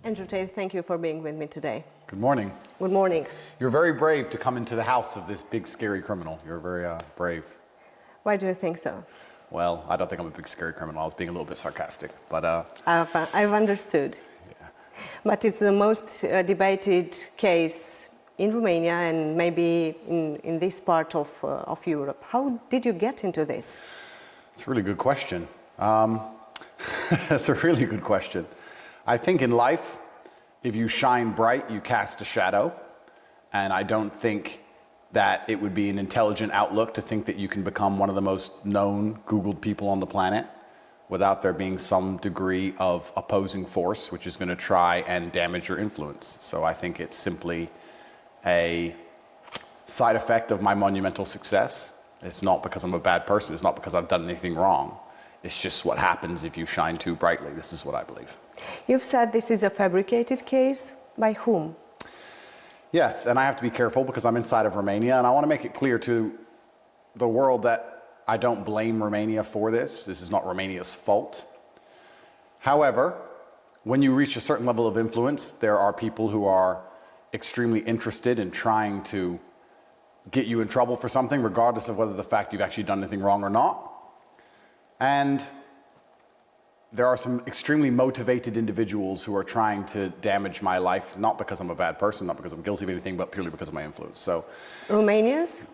Andrew Tate, thank you for being with me today. Good morning. Good morning. You're very brave to come into the house of this big, scary criminal. You're very brave. Why do you think so? Well, I don't think I'm a big, scary criminal. I was being a little bit sarcastic, but... I've understood. Yeah. But it's the most debated case in Romania and maybe in this part of Europe. How did you get into this? It's a really good question. That's a really good question. I think in life, if you shine bright, you cast a shadow. And I don't think that it would be an intelligent outlook to think that you can become one of the most known Googled people on the planet without there being some degree of opposing force, which is going to try and damage your influence. So I think it's simply a side effect of my monumental success. It's not because I'm a bad person. It's not because I've done anything wrong. It's just what happens if you shine too brightly. This is what I believe. You've said this is a fabricated case. By whom? Yes, and I have to be careful because I'm inside of Romania, and I want to make it clear to the world that I don't blame Romania for this. This is not Romania's fault. However, when you reach a certain level of influence, there are people who are extremely interested in trying to get you in trouble for something, regardless of whether the fact you've actually done anything wrong or not. And there are some extremely motivated individuals who are trying to damage my life, not because I'm a bad person, not because I'm guilty of anything, but purely because of my influence. So, Romanians?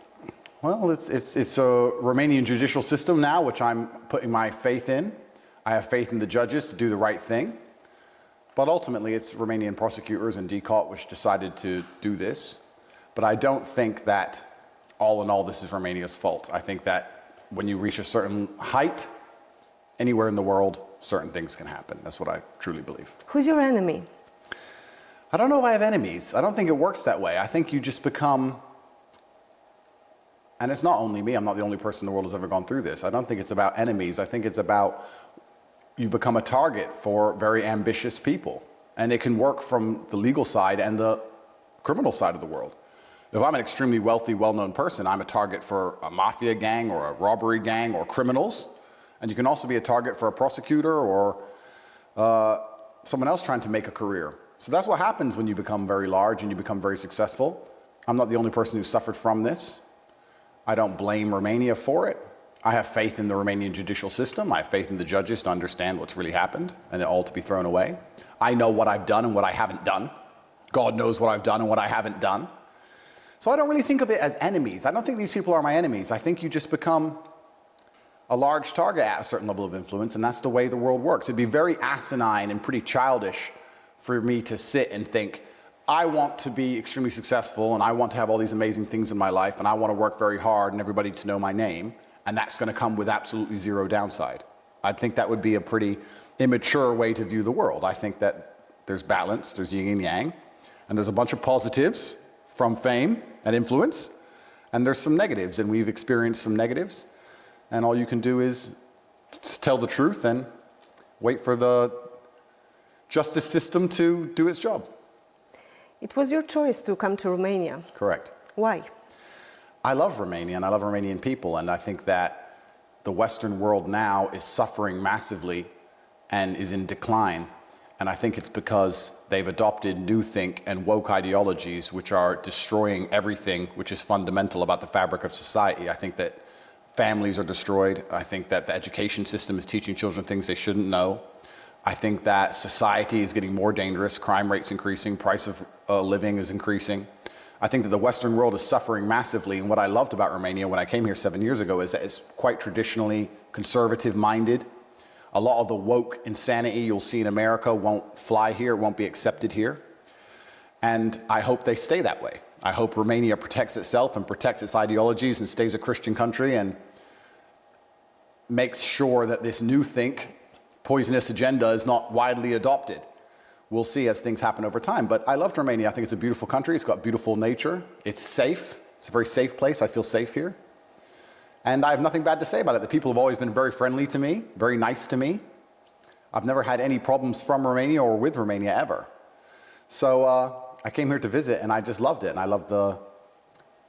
Well, it's a Romanian judicial system now, which I'm putting my faith in. I have faith in the judges to do the right thing. But ultimately, it's Romanian prosecutors and DCOT which decided to do this. But I don't think that all in all this is Romania's fault. I think that when you reach a certain height, anywhere in the world, certain things can happen. That's what I truly believe. Who's your enemy? I don't know if I have enemies. I don't think it works that way. I think you just become, and it's not only me, I'm not the only person in the world who's ever gone through this. I don't think it's about enemies. I think it's about you become a target for very ambitious people. And it can work from the legal side and the criminal side of the world. If I'm an extremely wealthy, well-known person, I'm a target for a mafia gang or a robbery gang or criminals. And you can also be a target for a prosecutor or someone else trying to make a career. So that's what happens when you become very large and you become very successful. I'm not the only person who suffered from this. I don't blame Romania for it. I have faith in the Romanian judicial system. I have faith in the judges to understand what's really happened and it all to be thrown away. I know what I've done and what I haven't done. God knows what I've done and what I haven't done. So I don't really think of it as enemies. I don't think these people are my enemies. I think you just become a large target at a certain level of influence, and that's the way the world works. It'd be very asinine and pretty childish for me to sit and think, I want to be extremely successful and I want to have all these amazing things in my life and I want to work very hard and everybody to know my name, and that's going to come with absolutely zero downside. I think that would be a pretty immature way to view the world. I think that there's balance, there's yin and yang, and there's a bunch of positives from fame and influence, and there's some negatives, and we've experienced some negatives, and all you can do is tell the truth and wait for the justice system to do its job. It was your choice to come to Romania. Correct. Why? I love Romania, and I love Romanian people, and I think that the Western world now is suffering massively and is in decline. And I think it's because they've adopted newthink and woke ideologies which are destroying everything which is fundamental about the fabric of society. I think that families are destroyed. I think that the education system is teaching children things they shouldn't know. I think that society is getting more dangerous. Crime rate's increasing. Price of living is increasing. I think that the Western world is suffering massively. And what I loved about Romania when I came here 7 years ago is that it's quite traditionally conservative-minded. A lot of the woke insanity you'll see in America won't fly here, won't be accepted here. And I hope they stay that way. I hope Romania protects itself and protects its ideologies and stays a Christian country and makes sure that this new poisonous agenda is not widely adopted. We'll see as things happen over time. But I loved Romania. I think it's a beautiful country. It's got beautiful nature. It's safe. It's a very safe place. I feel safe here. And I have nothing bad to say about it. The people have always been very friendly to me, very nice to me. I've never had any problems from Romania or with Romania ever. So I came here to visit and I just loved it. And I love the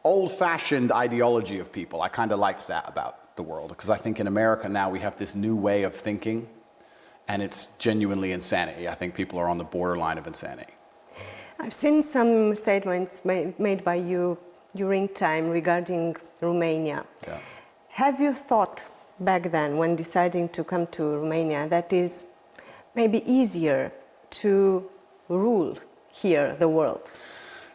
old-fashioned ideology of people. I kind of liked that about the world, because I think in America now we have this new way of thinking and it's genuinely insanity. I think people are on the borderline of insanity. I've seen some statements made by you during time regarding Romania. Yeah. Have you thought back then, when deciding to come to Romania, that is maybe easier to rule here the world?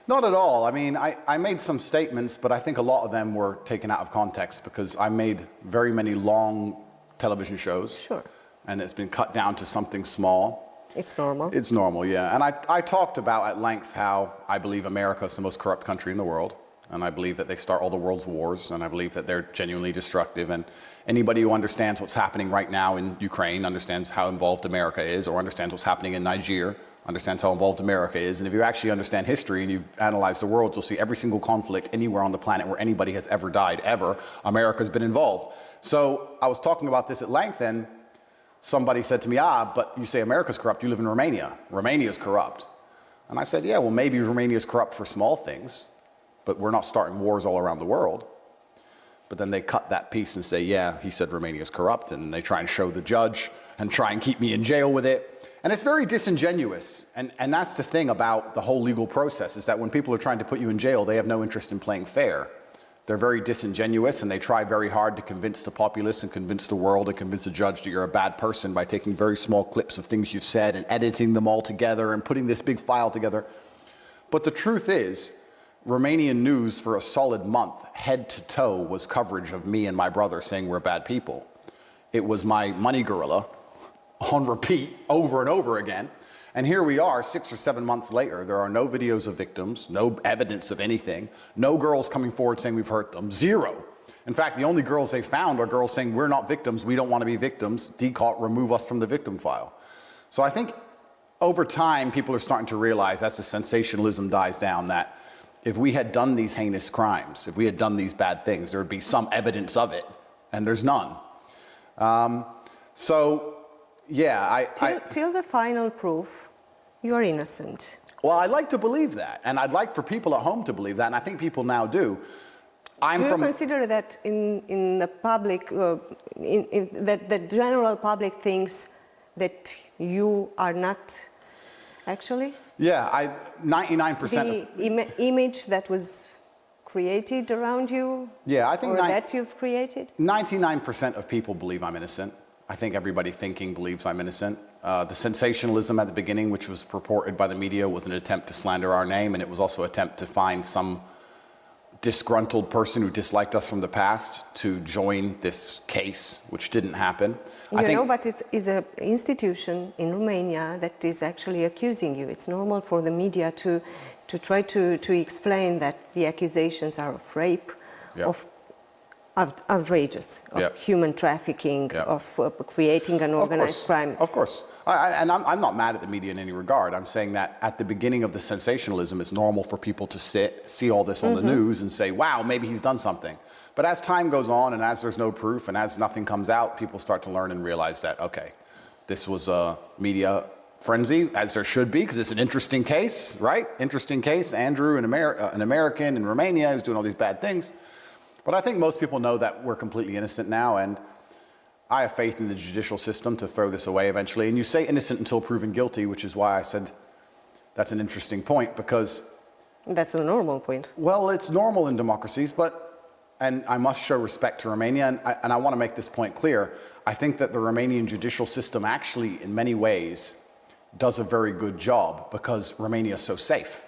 Not at all. I mean, I made some statements, but I think a lot of them were taken out of context because I made very many long television shows. Sure. And it's been cut down to something small. It's normal. It's normal, yeah. And I talked about at length how I believe America is the most corrupt country in the world. And I believe that they start all the world's wars. And I believe that they're genuinely destructive. And anybody who understands what's happening right now in Ukraine understands how involved America is, or understands what's happening in Niger, understands how involved America is. And if you actually understand history and you analyze the world, you'll see every single conflict anywhere on the planet where anybody has ever died, ever, America's been involved. So I was talking about this at length, and somebody said to me, but you say America's corrupt, you live in Romania. Romania's corrupt. And I said, yeah, well, maybe Romania's corrupt for small things, but we're not starting wars all around the world. But then they cut that piece and say, yeah, he said Romania's corrupt, and they try and show the judge and try and keep me in jail with it. And it's very disingenuous. And that's the thing about the whole legal process, is that when people are trying to put you in jail, they have no interest in playing fair. They're very disingenuous, and they try very hard to convince the populace and convince the world and convince the judge that you're a bad person by taking very small clips of things you've said and editing them all together and putting this big file together. But the truth is, Romanian news for a solid month, head to toe, was coverage of me and my brother saying we're bad people. It was my money gorilla on repeat over and over again. And here we are 6 or 7 months later. There are no videos of victims, no evidence of anything, no girls coming forward saying we've hurt them, zero. In fact, the only girls they found are girls saying we're not victims, we don't want to be victims, DCAUT, remove us from the victim file. So I think over time people are starting to realize, as the sensationalism dies down, that if we had done these heinous crimes, if we had done these bad things, there would be some evidence of it, and there's none. Yeah, till the final proof, you are innocent. Well, I'd like to believe that, and I'd like for people at home to believe that, and I think people now do. Do you consider that in the public, that the general public thinks that you are not actually? Yeah, 99%. The image that was created around you, yeah, I think that you've created? 99% of people believe I'm innocent. I think everybody thinking believes I'm innocent. The sensationalism at the beginning, which was purported by the media, was an attempt to slander our name, and it was also an attempt to find some disgruntled person who disliked us from the past to join this case, which didn't happen. But it's an institution in Romania that is actually accusing you. It's normal for the media to try to explain that the accusations are of rape, of outrageous, of human trafficking, of creating an organized crime. Of course. And I'm not mad at the media in any regard. I'm saying that at the beginning of the sensationalism, it's normal for people to see all this on the news and say, wow, maybe he's done something. But as time goes on and as there's no proof and as nothing comes out, people start to learn and realize that, okay, this was a media frenzy, as there should be, because it's an interesting case, right? Interesting case. Andrew, an American in Romania, who's doing all these bad things. But I think most people know that we're completely innocent now, and I have faith in the judicial system to throw this away eventually. And you say innocent until proven guilty, which is why I said that's an interesting point, because... That's a normal point. Well, it's normal in democracies, and I must show respect to Romania, and I want to make this point clear. I think that the Romanian judicial system actually, in many ways, does a very good job, because Romania is so safe.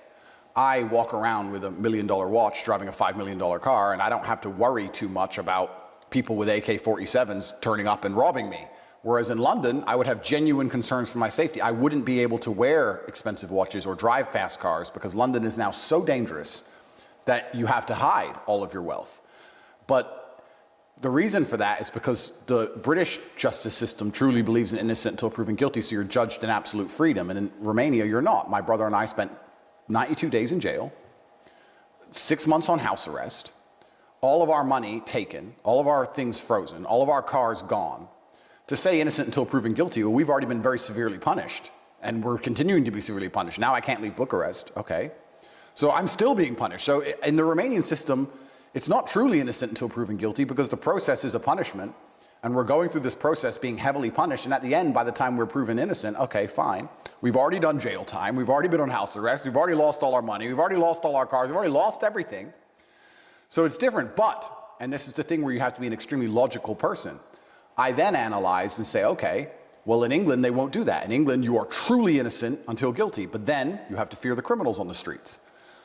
I walk around with $1 million watch driving a $5 million car, and I don't have to worry too much about people with AK-47s turning up and robbing me. Whereas in London, I would have genuine concerns for my safety. I wouldn't be able to wear expensive watches or drive fast cars, because London is now so dangerous that you have to hide all of your wealth. But the reason for that is because the British justice system truly believes in innocent until proven guilty, so you're judged in absolute freedom. And in Romania, you're not. My brother and I spent 92 days in jail, 6 months on house arrest, all of our money taken, all of our things frozen, all of our cars gone. To say innocent until proven guilty, well, we've already been very severely punished, and we're continuing to be severely punished. Now I can't leave Bucharest, okay? So I'm still being punished. So in the Romanian system, it's not truly innocent until proven guilty, because the process is a punishment. And we're going through this process being heavily punished. And at the end, by the time we're proven innocent, okay, fine. We've already done jail time. We've already been on house arrest. We've already lost all our money. We've already lost all our cars. We've already lost everything. So it's different. But, and this is the thing where you have to be an extremely logical person, I then analyze and say, okay, well, in England, they won't do that. In England, you are truly innocent until guilty. But then you have to fear the criminals on the streets.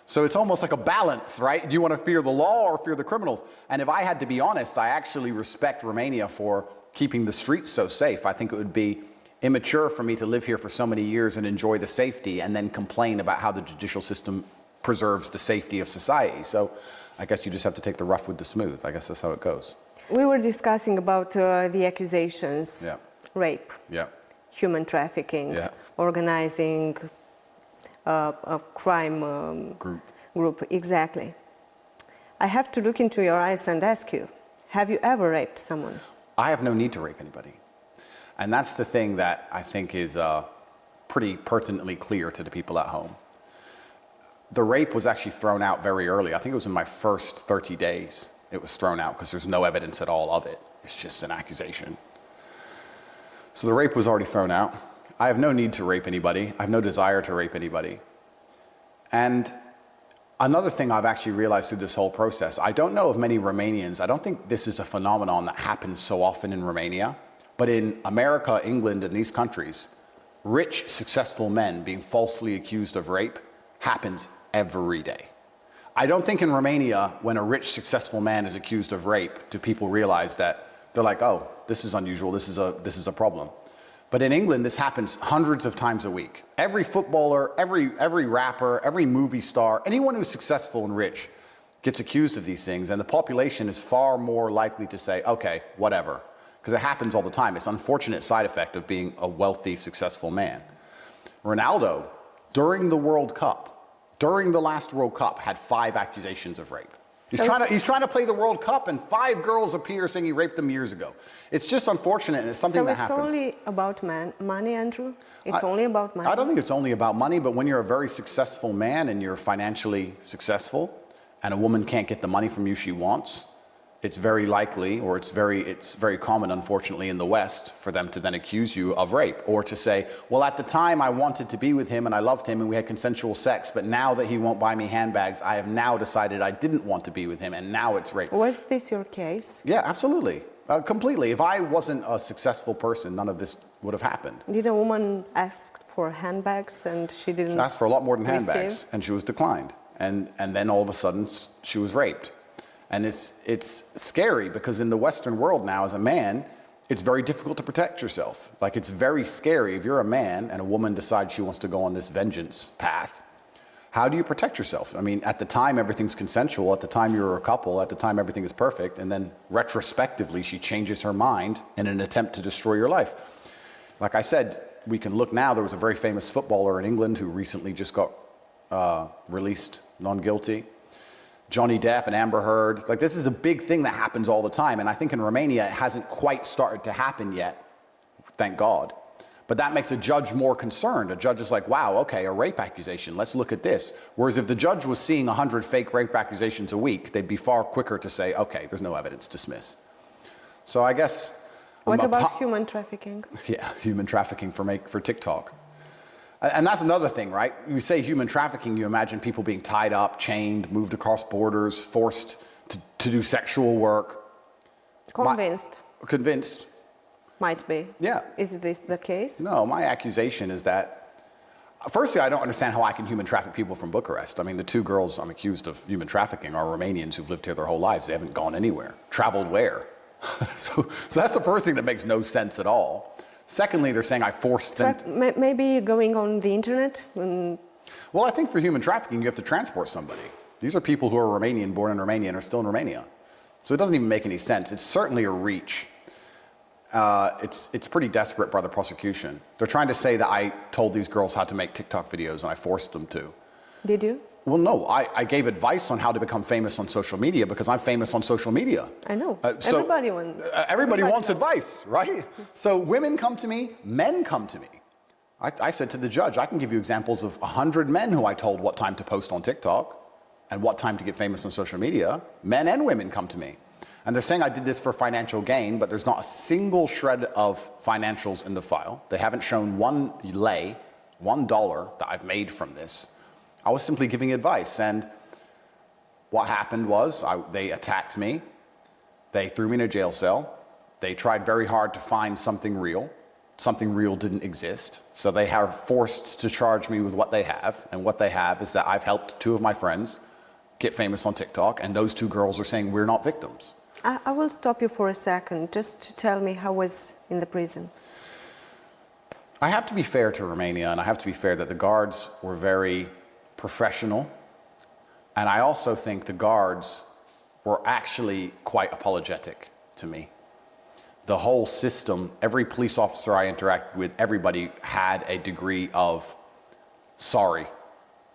So it's almost like a balance, right? Do you want to fear the law or fear the criminals? And if I had to be honest, I actually respect Romania for keeping the streets so safe. I think it would be immature for me to live here for so many years and enjoy the safety and then complain about how the judicial system preserves the safety of society. So I guess you just have to take the rough with the smooth. I guess that's how it goes. We were discussing about the accusations, Yeah. rape, Yeah. human trafficking, Yeah. organizing a crime group. Exactly. I have to look into your eyes and ask you, have you ever raped someone? I have no need to rape anybody. And that's the thing that I think is pretty pertinently clear to the people at home. The rape was actually thrown out very early. I think it was in my first 30 days it was thrown out because there's no evidence at all of it. It's just an accusation. So the rape was already thrown out. I have no need to rape anybody. I have no desire to rape anybody. And another thing I've actually realized through this whole process, I don't know of many Romanians, I don't think this is a phenomenon that happens so often in Romania, but in America, England, and these countries, rich, successful men being falsely accused of rape happens every day. I don't think in Romania, when a rich, successful man is accused of rape, do people realize that they're like, oh, this is unusual, this is a problem. But in England, this happens hundreds of times a week. Every footballer, every rapper, every movie star, anyone who's successful and rich gets accused of these things, and the population is far more likely to say, okay, whatever, because it happens all the time. It's an unfortunate side effect of being a wealthy, successful man. Ronaldo, during the World Cup, during the last World Cup, had 5 accusations of rape. He's trying to play the World Cup, and 5 girls appear saying he raped them years ago. It's just unfortunate, and it's something that happens. So it's only about money, Andrew? It's only about money? I don't think it's only about money, but when you're a very successful man and you're financially successful, and a woman can't get the money from you she wants, it's very likely, or it's very common, unfortunately, in the West, for them to then accuse you of rape, or to say, well, at the time I wanted to be with him and I loved him and we had consensual sex, but now that he won't buy me handbags, I have now decided I didn't want to be with him, and now it's rape. Was this your case? Yeah, absolutely. Completely. If I wasn't a successful person, none of this would have happened. Did a woman ask for handbags and she didn't She asked for a lot more than handbags, receive? and she was declined. And then all of a sudden she was raped. And it's scary because in the Western world now, as a man, it's very difficult to protect yourself. Like, it's very scary if you're a man and a woman decides she wants to go on this vengeance path. How do you protect yourself? I mean, at the time, everything's consensual. At the time, you're a couple. At the time, everything is perfect. And then retrospectively, she changes her mind in an attempt to destroy your life. Like I said, we can look now. There was a very famous footballer in England who recently just got released non-guilty. Johnny Depp and Amber Heard. Like, this is a big thing that happens all the time. And I think in Romania, it hasn't quite started to happen yet. Thank God. But that makes a judge more concerned. A judge is like, wow, okay, a rape accusation. Let's look at this. Whereas if the judge was seeing 100 fake rape accusations a week, they'd be far quicker to say, okay, there's no evidence, dismiss. So I guess... What about human trafficking? Yeah, human trafficking for TikTok. And that's another thing, right? You say human trafficking, you imagine people being tied up, chained, moved across borders, forced to do sexual work. Convinced. Convinced. Might be. Yeah. Is this the case? No, my accusation is that, firstly, I don't understand how I can human traffic people from Bucharest. I mean, the 2 girls I'm accused of human trafficking are Romanians who've lived here their whole lives. They haven't gone anywhere. Traveled where? So that's the first thing that makes no sense at all. Secondly, they're saying I forced them... Maybe going on the internet? Well, I think for human trafficking, you have to transport somebody. These are people who are Romanian, born in Romania, and are still in Romania. So it doesn't even make any sense. It's certainly a reach. It's pretty desperate by the prosecution. They're trying to say that I told these girls how to make TikTok videos and I forced them to. Did you? Well, no. I gave advice on how to become famous on social media because I'm famous on social media. I know. So everybody wants knows. advice, right? So women come to me, men come to me. I said to the judge, I can give you examples of 100 men who I told what time to post on TikTok and what time to get famous on social media. Men and women come to me. And they're saying I did this for financial gain, but there's not a single shred of financials in the file. They haven't shown one lei, $1 that I've made from this. I was simply giving advice. And what happened was they attacked me. They threw me in a jail cell. They tried very hard to find something real. Something real didn't exist. So they are forced to charge me with what they have. And what they have is that I've helped 2 of my friends get famous on TikTok. And those 2 girls are saying we're not victims. I will stop you for a second just to tell me how was in the prison. I have to be fair to Romania, and I have to be fair that the guards were very professional. And I also think the guards were actually quite apologetic to me. The whole system, every police officer I interacted with, everybody had a degree of sorry.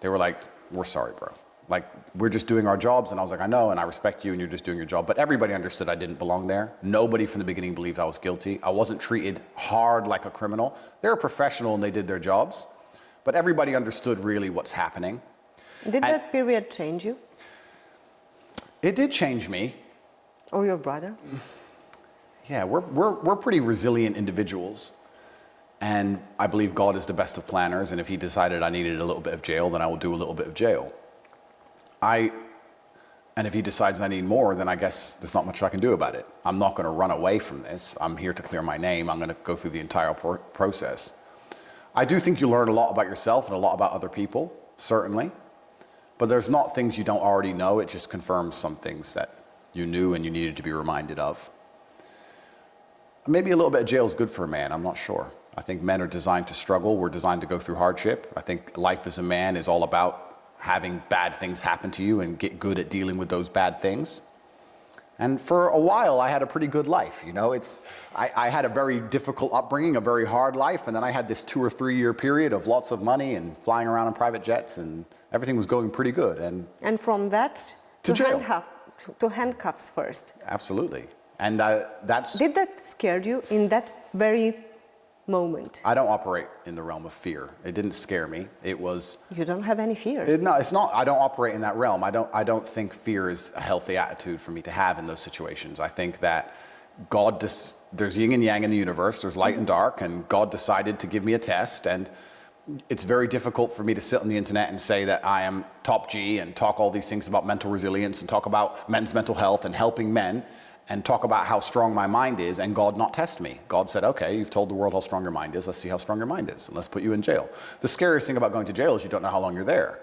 They were like, we're sorry, bro. Like, we're just doing our jobs. And I was like, I know, and I respect you, and you're just doing your job. But everybody understood I didn't belong there. Nobody from the beginning believed I was guilty. I wasn't treated hard like a criminal. They were professional and they did their jobs. But everybody understood really what's happening. Did that period change you? It did change me. Or your brother? Yeah, we're pretty resilient individuals. And I believe God is the best of planners. And if he decided I needed a little bit of jail, then I will do a little bit of jail. And if he decides I need more, then I guess there's not much I can do about it. I'm not going to run away from this. I'm here to clear my name. I'm going to go through the entire process. I do think you learn a lot about yourself and a lot about other people, certainly. But there's not things you don't already know. It just confirms some things that you knew and you needed to be reminded of. Maybe a little bit of jail is good for a man. I'm not sure. I think men are designed to struggle. We're designed to go through hardship. I think life as a man is all about having bad things happen to you and get good at dealing with those bad things. And for a while, I had a pretty good life. You know, I had a very difficult upbringing, a very hard life, and then I had this 2 or 3 year period of lots of money and flying around in private jets, and everything was going pretty good. And from that to jail. To handcuffs first. Absolutely. And that's... Did that scare you in that very moment? I don't operate in the realm of fear. It didn't scare me. It was... You don't have any fears? No, it's not. I don't operate in that realm. I don't think fear is a healthy attitude for me to have in those situations. I think that there's yin and yang in the universe. There's light and dark, and God decided to give me a test. And it's very difficult for me to sit on the internet and say that I am top G and talk all these things about mental resilience and talk about men's mental health and helping men and talk about how strong my mind is, and God not test me. God said, okay, you've told the world how strong your mind is. Let's see how strong your mind is, and let's put you in jail. The scariest thing about going to jail is you don't know how long you're there.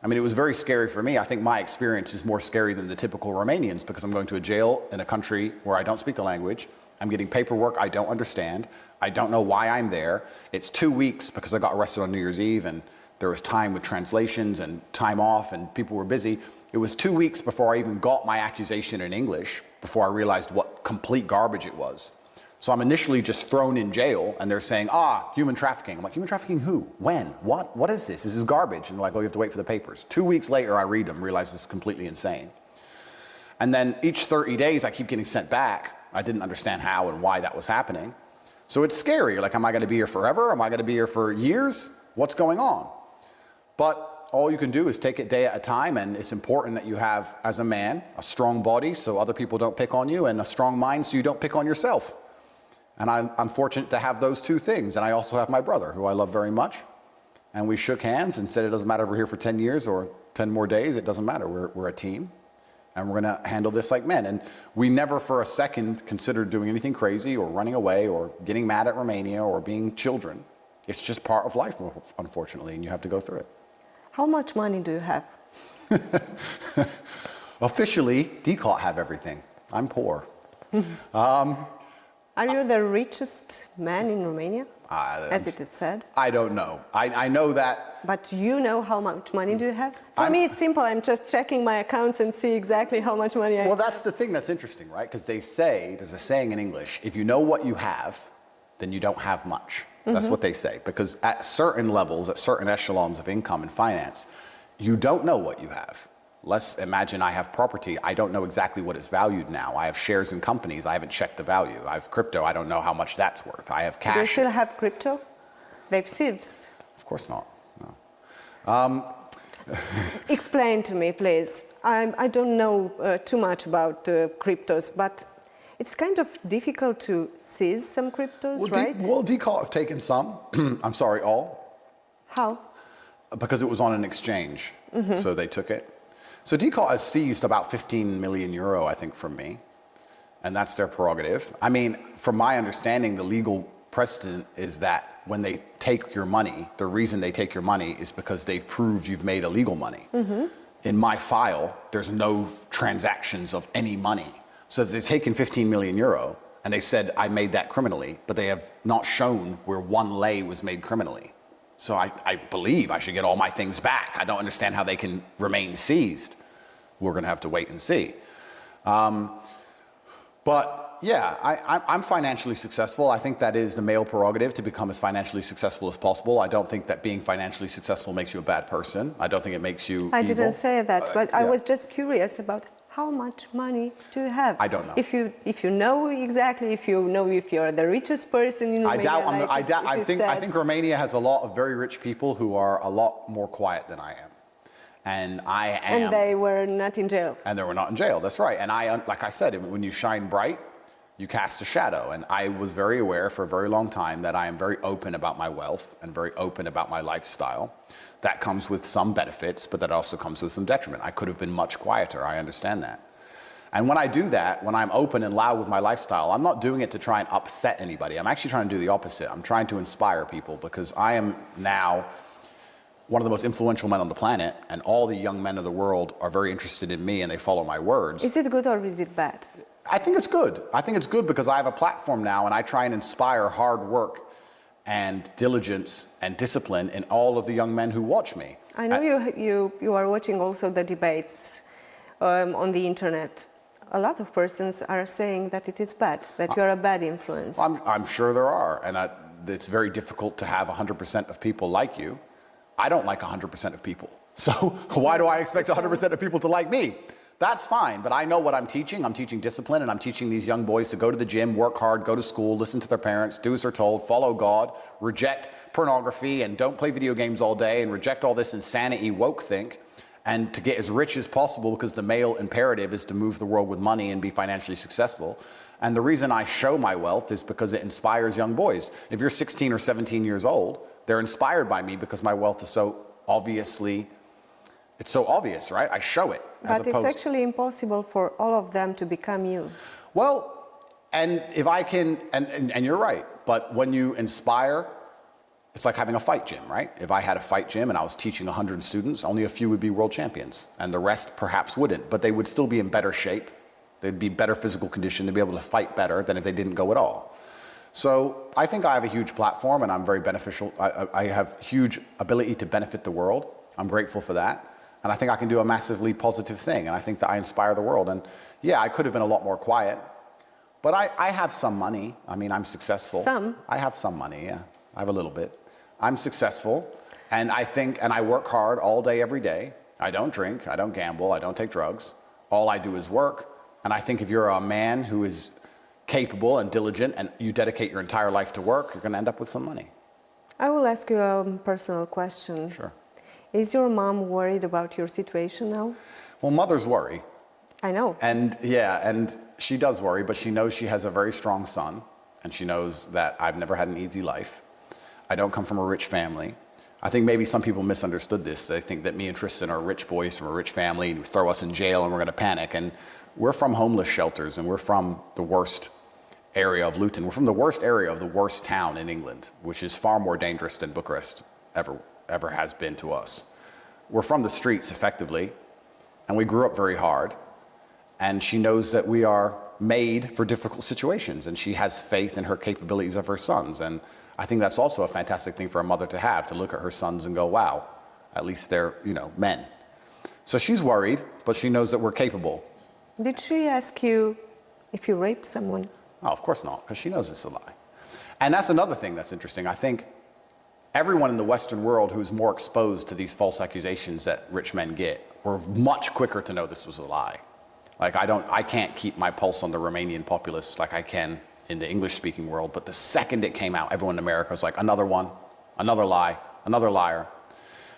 I mean, it was very scary for me. I think my experience is more scary than the typical Romanians, because I'm going to a jail in a country where I don't speak the language. I'm getting paperwork I don't understand. I don't know why I'm there. It's 2 weeks because I got arrested on New Year's Eve, and there was time with translations and time off, and people were busy. It was 2 weeks before I even got my accusation in English, before I realized what complete garbage it was. So I'm initially just thrown in jail, and they're saying, human trafficking. I'm like, human trafficking who? When? What? What is this? This is garbage. And they're like, oh, you have to wait for the papers. 2 weeks later, I read them, realize this is completely insane. And then each 30 days, I keep getting sent back. I didn't understand how and why that was happening. So it's scary. You're like, am I going to be here forever? Am I going to be here for years? What's going on? But all you can do is take it day at a time, and it's important that you have, as a man, a strong body so other people don't pick on you, and a strong mind so you don't pick on yourself. And I'm fortunate to have those 2 things. And I also have my brother, who I love very much. And we shook hands and said, it doesn't matter if we're here for 10 years or 10 more days. It doesn't matter. We're a team, and we're going to handle this like men. And we never for a second considered doing anything crazy or running away or getting mad at Romania or being children. It's just part of life, unfortunately, and you have to go through it. How much money do you have? Officially, DCOT have everything. I'm poor. Are you the richest man in Romania, as it is said? I don't know. I know that... But you know how much money do you have? For me, it's simple. I'm just checking my accounts and see exactly how much money I have. Well, that's the thing that's interesting, right? Because they say, there's a saying in English, if you know what you have, then you don't have much. That's what they say. Because at certain levels, at certain echelons of income and finance, you don't know what you have. Let's imagine I have property. I don't know exactly what it's valued now. I have shares in companies. I haven't checked the value. I have crypto. I don't know how much that's worth. I have cash. Do you still have crypto? They've seized. Of course not. No. Explain to me, please. I don't know too much about cryptos, but it's kind of difficult to seize some cryptos, right? Well, Decal have taken some. I'm sorry, all. How? Because it was on an exchange, so they took it. So Decal has seized about 15 million euro, I think, from me, and that's their prerogative. I mean, from my understanding, the legal precedent is that when they take your money, the reason they take your money is because they've proved you've made illegal money. In my file, there's no transactions of any money. So they've taken 15 million euro, and they said I made that criminally, but they have not shown where one lei was made criminally. So I believe I should get all my things back. I don't understand how they can remain seized. We're going to have to wait and see. But yeah, I'm financially successful. I think that is the male prerogative to become as financially successful as possible. I don't think that being financially successful makes you a bad person. I don't think it makes you I evil. didn't say that, but I was just curious about how much money do you have? I don't know. If you know exactly, if you're the richest person in Romania, I think Romania has a lot of very rich people who are a lot more quiet than I am. And I am. And they were not in jail. And they were not in jail, that's right. And like I said, when you shine bright, you cast a shadow. And I was very aware for a very long time that I am very open about my wealth and very open about my lifestyle. That comes with some benefits, but that also comes with some detriment. I could have been much quieter, I understand that. And when I do that, when I'm open and loud with my lifestyle, I'm not doing it to try and upset anybody. I'm actually trying to do the opposite. I'm trying to inspire people because I am now one of the most influential men on the planet, and all the young men of the world are very interested in me and they follow my words. Is it good or is it bad? I think it's good. I think it's good because I have a platform now and I try and inspire hard work and diligence and discipline in all of the young men who watch me. I know you are watching also the debates on the internet. A lot of persons are saying that it is bad, that you are a bad influence. I'm sure there are, and it's very difficult to have 100% of people like you. I don't like 100% of people, so why do I expect 100% of people to like me? That's fine, but I know what I'm teaching. I'm teaching discipline, and I'm teaching these young boys to go to the gym, work hard, go to school, listen to their parents, do as they're told, follow God, reject pornography, and don't play video games all day, and reject all this insanity woke think, and to get as rich as possible because the male imperative is to move the world with money and be financially successful. And the reason I show my wealth is because it inspires young boys. If you're 16 or 17 years old, they're inspired by me because my wealth is so obviously, it's so obvious, right? I show it. But it's actually impossible for all of them to become you. Well, and if I can, and you're right, but when you inspire, it's like having a fight gym, right? If I had a fight gym and I was teaching 100 students, only a few would be world champions, and the rest perhaps wouldn't, but they would still be in better shape. They'd be better physical condition, they'd be able to fight better than if they didn't go at all. So I think I have a huge platform and I'm very beneficial. I have huge ability to benefit the world. I'm grateful for that. And I think I can do a massively positive thing. And I think that I inspire the world. And yeah, I could have been a lot more quiet, but I have some money. I mean, I'm successful. Some? I have some money, yeah. I have a little bit. I'm successful. And I work hard all day, every day. I don't drink, I don't gamble, I don't take drugs. All I do is work. And I think if you're a man who is capable and diligent and you dedicate your entire life to work, you're going to end up with some money. I will ask you a personal question. Sure. Is your mom worried about your situation now? Well, mothers worry. I know. And yeah, and she does worry, but she knows she has a very strong son, and she knows that I've never had an easy life. I don't come from a rich family. I think maybe some people misunderstood this. They think that me and Tristan are rich boys from a rich family and throw us in jail and we're going to panic. And we're from homeless shelters, and we're from the worst area of Luton. We're from the worst area of the worst town in England, which is far more dangerous than Bucharest ever has been to us. We're from the streets, effectively, and we grew up very hard. And she knows that we are made for difficult situations, and she has faith in her capabilities of her sons. And I think that's also a fantastic thing for a mother to have, to look at her sons and go, wow, at least they're, men. So she's worried, but she knows that we're capable. Did she ask you if you raped someone? Oh, of course not, because she knows it's a lie. And that's another thing that's interesting. I think everyone in the Western world who's more exposed to these false accusations that rich men get were much quicker to know this was a lie. Like, I can't keep my pulse on the Roumanian populace like I can in the English-speaking world, but the second it came out, everyone in America was like, another one, another lie, another liar.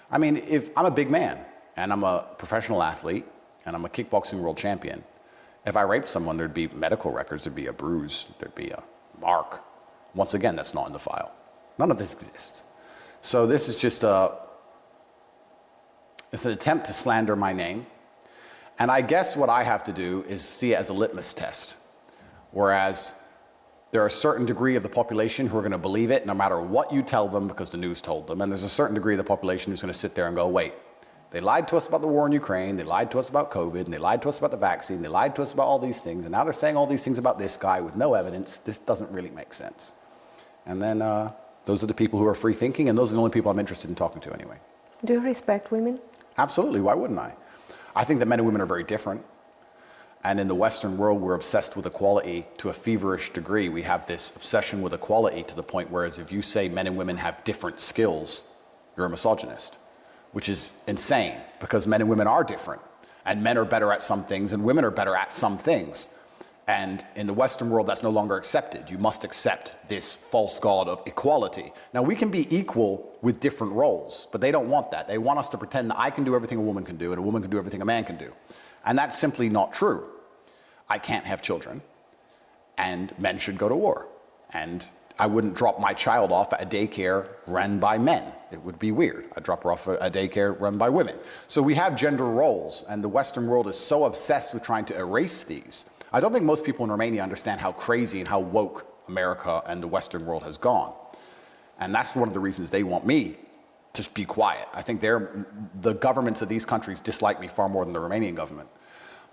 I mean, if I'm a big man, and I'm a professional athlete, and I'm a kickboxing world champion. If I raped someone, there'd be medical records, there'd be a bruise, there'd be a mark. Once again, that's not in the file. None of this exists. So this is just it's an attempt to slander my name. And I guess what I have to do is see it as a litmus test. Whereas there are a certain degree of the population who are going to believe it no matter what you tell them because the news told them. And there's a certain degree of the population who's going to sit there and go, wait, they lied to us about the war in Ukraine, they lied to us about COVID, and they lied to us about the vaccine, they lied to us about all these things, and now they're saying all these things about this guy with no evidence. This doesn't really make sense. And then those are the people who are free thinking, and those are the only people I'm interested in talking to anyway. Do you respect women? Absolutely, why wouldn't I? I think that men and women are very different. And in the Western world, we're obsessed with equality to a feverish degree. We have this obsession with equality to the point whereas if you say men and women have different skills, you're a misogynist, which is insane because men and women are different. And men are better at some things and women are better at some things. And in the Western world, that's no longer accepted. You must accept this false god of equality. Now, we can be equal with different roles, but they don't want that. They want us to pretend that I can do everything a woman can do and a woman can do everything a man can do. And that's simply not true. I can't have children, and men should go to war. And I wouldn't drop my child off at a daycare run by men. It would be weird. I'd drop her off at a daycare run by women. So we have gender roles, and the Western world is so obsessed with trying to erase these. I don't think most people in Romania understand how crazy and how woke America and the Western world has gone. And that's one of the reasons they want me to be quiet. I think the governments of these countries dislike me far more than the Romanian government.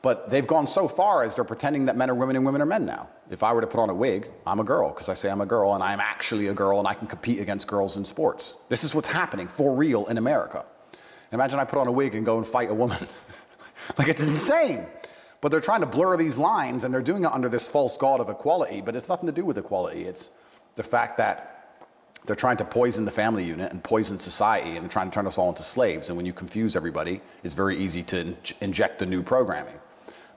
But they've gone so far as they're pretending that men are women and women are men now. If I were to put on a wig, I'm a girl because I say I'm a girl and I'm actually a girl and I can compete against girls in sports. This is what's happening for real in America. Imagine I put on a wig and go and fight a woman. Like, it's insane. But they're trying to blur these lines and they're doing it under this false god of equality, but it's nothing to do with equality. It's the fact that they're trying to poison the family unit and poison society and trying to turn us all into slaves. And when you confuse everybody, it's very easy to inject the new programming.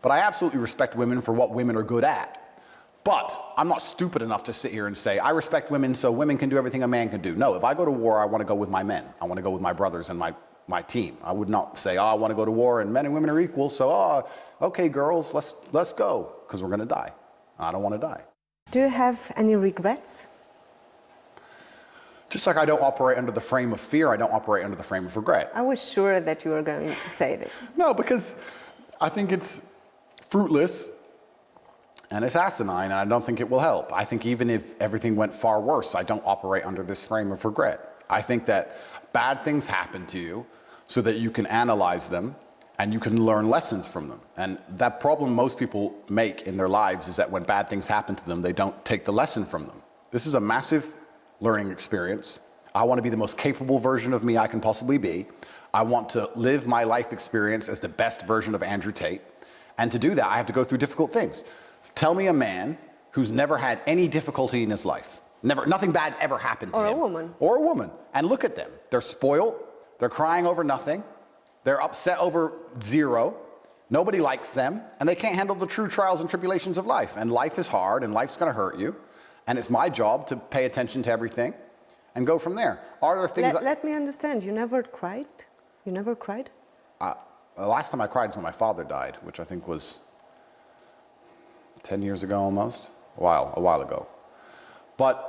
But I absolutely respect women for what women are good at. But I'm not stupid enough to sit here and say, I respect women so women can do everything a man can do. No, if I go to war, I want to go with my men. I want to go with my brothers and my team. I would not say, oh, I want to go to war and men and women are equal, so, oh, okay, girls, let's go, because we're going to die. I don't want to die. Do you have any regrets? Just like I don't operate under the frame of fear, I don't operate under the frame of regret. I was sure that you were going to say this. No, because I think it's fruitless and it's asinine, and I don't think it will help. I think even if everything went far worse, I don't operate under this frame of regret. I think that bad things happen to you so that you can analyze them and you can learn lessons from them. And that problem most people make in their lives is that when bad things happen to them, they don't take the lesson from them. This is a massive learning experience. I want to be the most capable version of me I can possibly be. I want to live my life experience as the best version of Andrew Tate. And to do that, I have to go through difficult things. Tell me a man who's never had any difficulty in his life. Never, nothing bad's ever happened to him. Or a woman. Or a woman. And look at them. They're spoiled. They're crying over nothing. They're upset over zero. Nobody likes them. And they can't handle the true trials and tribulations of life. And life is hard, and life's going to hurt you. And it's my job to pay attention to everything and go from there. Are there things... Let me understand. You never cried? You never cried? The last time I cried was when my father died, which I think was 10 years ago almost. A while ago. But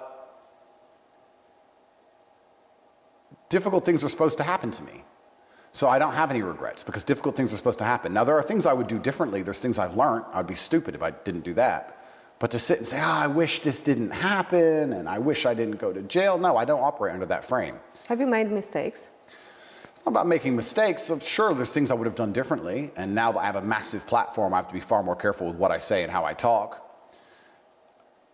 difficult things are supposed to happen to me. So I don't have any regrets because difficult things are supposed to happen. Now, there are things I would do differently. There's things I've learned. I'd be stupid if I didn't do that. But to sit and say, I wish this didn't happen and I wish I didn't go to jail. No, I don't operate under that frame. Have you made mistakes? It's not about making mistakes. Sure, there's things I would have done differently. And now that I have a massive platform, I have to be far more careful with what I say and how I talk.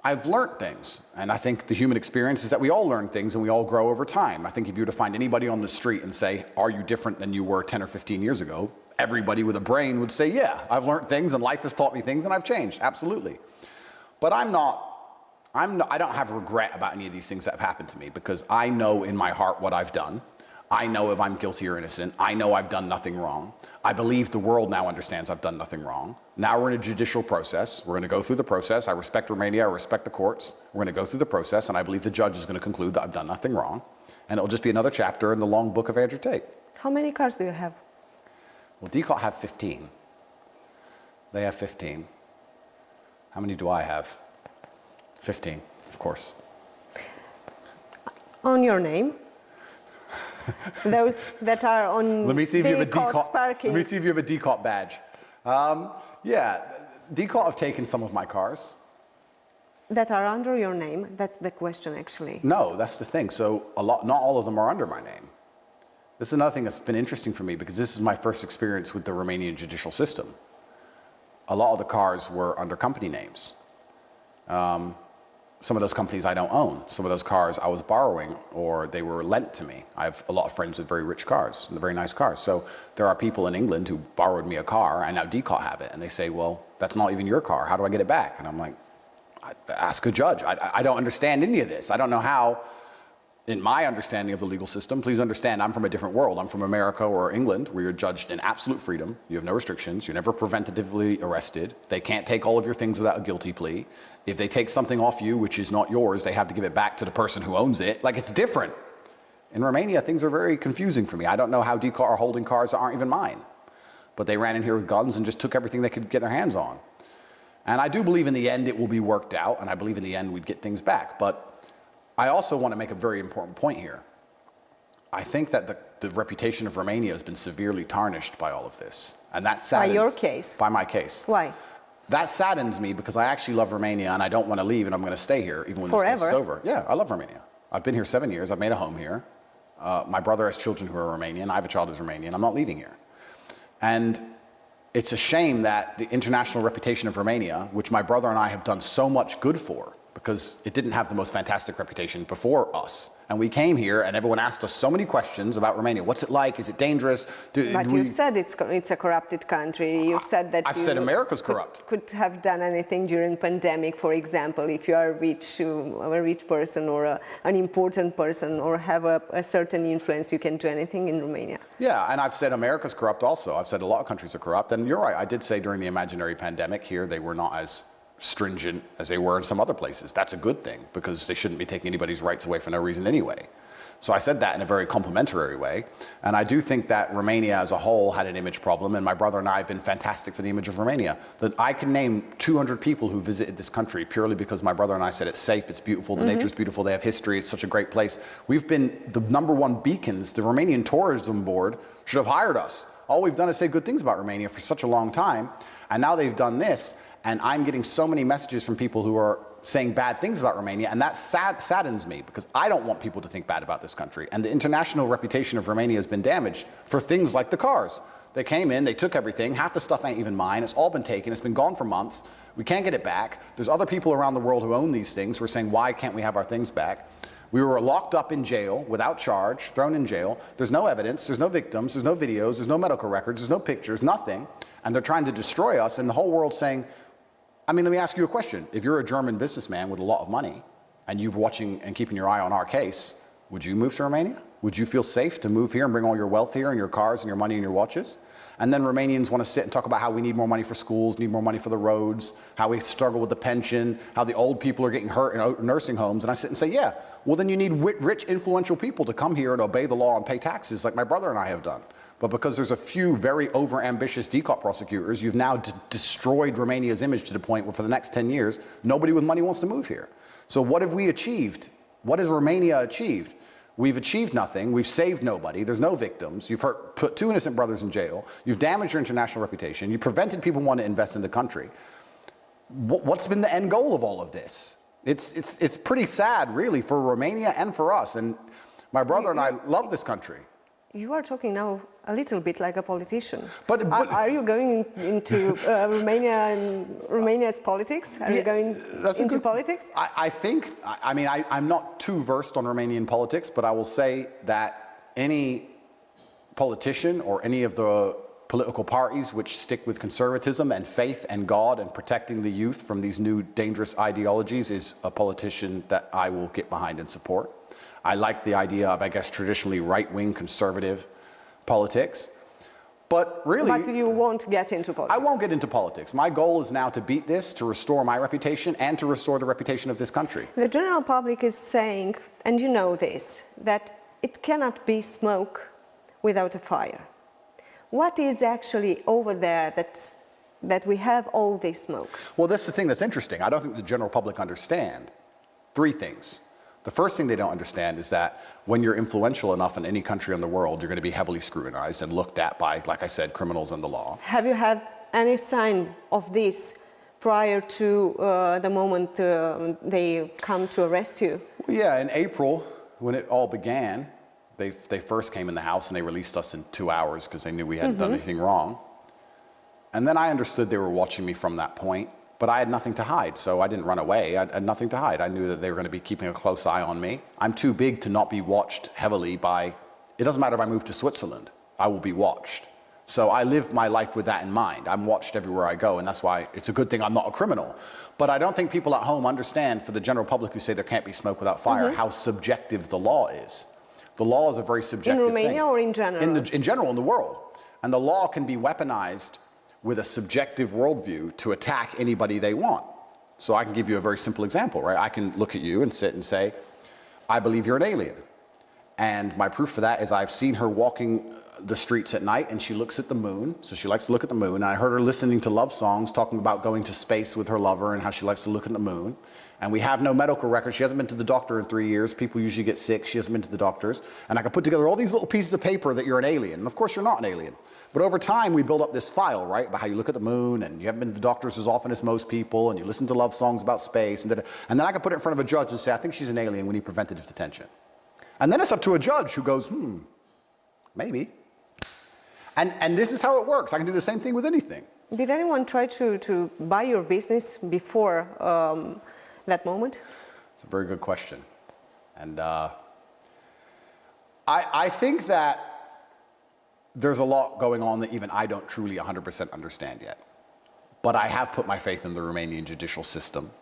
I've learned things. And I think the human experience is that we all learn things and we all grow over time. I think if you were to find anybody on the street and say, are you different than you were 10 or 15 years ago? Everybody with a brain would say, yeah, I've learned things and life has taught me things and I've changed. Absolutely. But I don't have regret about any of these things that have happened to me because I know in my heart what I've done. I know if I'm guilty or innocent. I know I've done nothing wrong. I believe the world now understands I've done nothing wrong. Now we're in a judicial process. We're going to go through the process. I respect Romania. I respect the courts. We're going to go through the process, and I believe the judge is going to conclude that I've done nothing wrong. And it'll just be another chapter in the long book of Andrew Tate. How many cars do you have? Well, DCOT have 15. They have 15. How many do I have? 15, of course. On your name? Those that are on Let me see if you have a DCOT's parking. Let me see if you have a DCOT badge. Yeah, DCOT have taken some of my cars. That are under your name? That's the question, actually. No, that's the thing. So not all of them are under my name. This is another thing that's been interesting for me because this is my first experience with the Romanian judicial system. A lot of the cars were under company names. Some of those companies I don't own. Some of those cars I was borrowing or they were lent to me. I have a lot of friends with very rich cars, and very nice cars. So there are people in England who borrowed me a car and now DCOT have it. And they say, well, that's not even your car. How do I get it back? And I'm like, ask a judge. I don't understand any of this. I don't know how, in my understanding of the legal system, please understand I'm from a different world. I'm from America or England where you're judged in absolute freedom. You have no restrictions. You're never preventatively arrested. They can't take all of your things without a guilty plea. If they take something off you which is not yours, they have to give it back to the person who owns it. Like, it's different. In Romania, things are very confusing for me. I don't know how DCOT are holding cars that aren't even mine. But they ran in here with guns and just took everything they could get their hands on. And I do believe in the end it will be worked out, and I believe in the end we'd get things back. But I also want to make a very important point here. I think that the reputation of Romania has been severely tarnished by all of this. And that saddens, by your case? By my case. Why? That saddens me because I actually love Romania and I don't want to leave and I'm going to stay here even when this case is over. Yeah, I love Romania. I've been here 7 years. I've made a home here. My brother has children who are Romanian. I have a child who's Romanian. I'm not leaving here. And it's a shame that the international reputation of Romania, which my brother and I have done so much good for, because it didn't have the most fantastic reputation before us. And we came here and everyone asked us so many questions about Romania. What's it like? Is it dangerous? But you've said it's a corrupted country. You've said that I've said America's corrupt. Could have done anything during pandemic, for example, if you are a rich person or an important person or have a certain influence, you can do anything in Romania. Yeah, and I've said America's corrupt also. I've said a lot of countries are corrupt. And you're right, I did say during the imaginary pandemic here, they were not as stringent as they were in some other places. That's a good thing because they shouldn't be taking anybody's rights away for no reason anyway. So I said that in a very complimentary way. And I do think that Romania as a whole had an image problem, and my brother and I have been fantastic for the image of Romania. That I can name 200 people who visited this country purely because my brother and I said it's safe, it's beautiful, the nature's beautiful, they have history, it's such a great place. We've been the #1 beacons. The Romanian Tourism Board should have hired us. All we've done is say good things about Romania for such a long time, and now they've done this. And I'm getting so many messages from people who are saying bad things about Romania, and that saddens me because I don't want people to think bad about this country. And the international reputation of Romania has been damaged for things like the cars. They came in, they took everything, half the stuff ain't even mine, it's all been taken, it's been gone for months, we can't get it back. There's other people around the world who own these things who are saying, why can't we have our things back? We were locked up in jail without charge, thrown in jail. There's no evidence, there's no victims, there's no videos, there's no medical records, there's no pictures, nothing. And they're trying to destroy us, and the whole world's saying, I mean, let me ask you a question. If you're a German businessman with a lot of money and you're watching and keeping your eye on our case, would you move to Romania? Would you feel safe to move here and bring all your wealth here and your cars and your money and your watches? And then Romanians want to sit and talk about how we need more money for schools, need more money for the roads, how we struggle with the pension, how the old people are getting hurt in nursing homes. And I sit and say, yeah, well, then you need rich, influential people to come here and obey the law and pay taxes like my brother and I have done. But because there's a few very over-ambitious DCOT prosecutors, you've now destroyed Romania's image to the point where for the next 10 years, nobody with money wants to move here. So what have we achieved? What has Romania achieved? We've achieved nothing. We've saved nobody. There's no victims. You've put 2 innocent brothers in jail. You've damaged your international reputation. You prevented people wanting to invest in the country. What's been the end goal of all of this? It's pretty sad, really, for Romania and for us. And my brother and I love this country. You are talking now a little bit like a politician. But are you going into Romania and Romania's politics? Are you going into politics? I think, I mean, I'm not too versed on Romanian politics, but I will say that any politician or any of the political parties which stick with conservatism and faith and God and protecting the youth from these new dangerous ideologies is a politician that I will get behind and support. I like the idea of, I guess, traditionally right-wing conservative politics. But really... But you won't get into politics? I won't get into politics. My goal is now to beat this, to restore my reputation, and to restore the reputation of this country. The general public is saying, and you know this, that it cannot be smoke without a fire. What is actually over there that we have all this smoke? Well, that's the thing that's interesting. I don't think the general public understand three things. The first thing they don't understand is that when you're influential enough in any country in the world, you're going to be heavily scrutinized and looked at by, like I said, criminals and the law. Have you had any sign of this prior to the moment they come to arrest you? Well, yeah, in April, when it all began, they first came in the house and they released us in 2 hours because they knew we hadn't done anything wrong. And then I understood they were watching me from that point, but I had nothing to hide, so I didn't run away. I had nothing to hide. I knew that they were going to be keeping a close eye on me. I'm too big to not be watched heavily by, it doesn't matter if I move to Switzerland, I will be watched. So I live my life with that in mind. I'm watched everywhere I go, and that's why it's a good thing I'm not a criminal. But I don't think people at home understand, for the general public who say there can't be smoke without fire, how subjective the law is. The law is a very subjective thing. In Romania or in general? In general, in the world. And the law can be weaponized with a subjective worldview to attack anybody they want. So I can give you a very simple example, right? I can look at you and sit and say, I believe you're an alien. And my proof for that is I've seen her walking the streets at night and she looks at the moon. So she likes to look at the moon. And I heard her listening to love songs, talking about going to space with her lover and how she likes to look at the moon. And we have no medical record. She hasn't been to the doctor in 3 years. People usually get sick. She hasn't been to the doctors. And I can put together all these little pieces of paper that you're an alien. And of course, you're not an alien. But over time, we build up this file, right, about how you look at the moon, and you haven't been to the doctors as often as most people, and you listen to love songs about space. And then I can put it in front of a judge and say, I think she's an alien. We need preventative detention. And then it's up to a judge who goes, maybe. And this is how it works. I can do the same thing with anything. Did anyone try to buy your business before that moment? It's a very good question. And I think that there's a lot going on that even I don't truly 100% understand yet. But I have put my faith in the Romanian judicial system,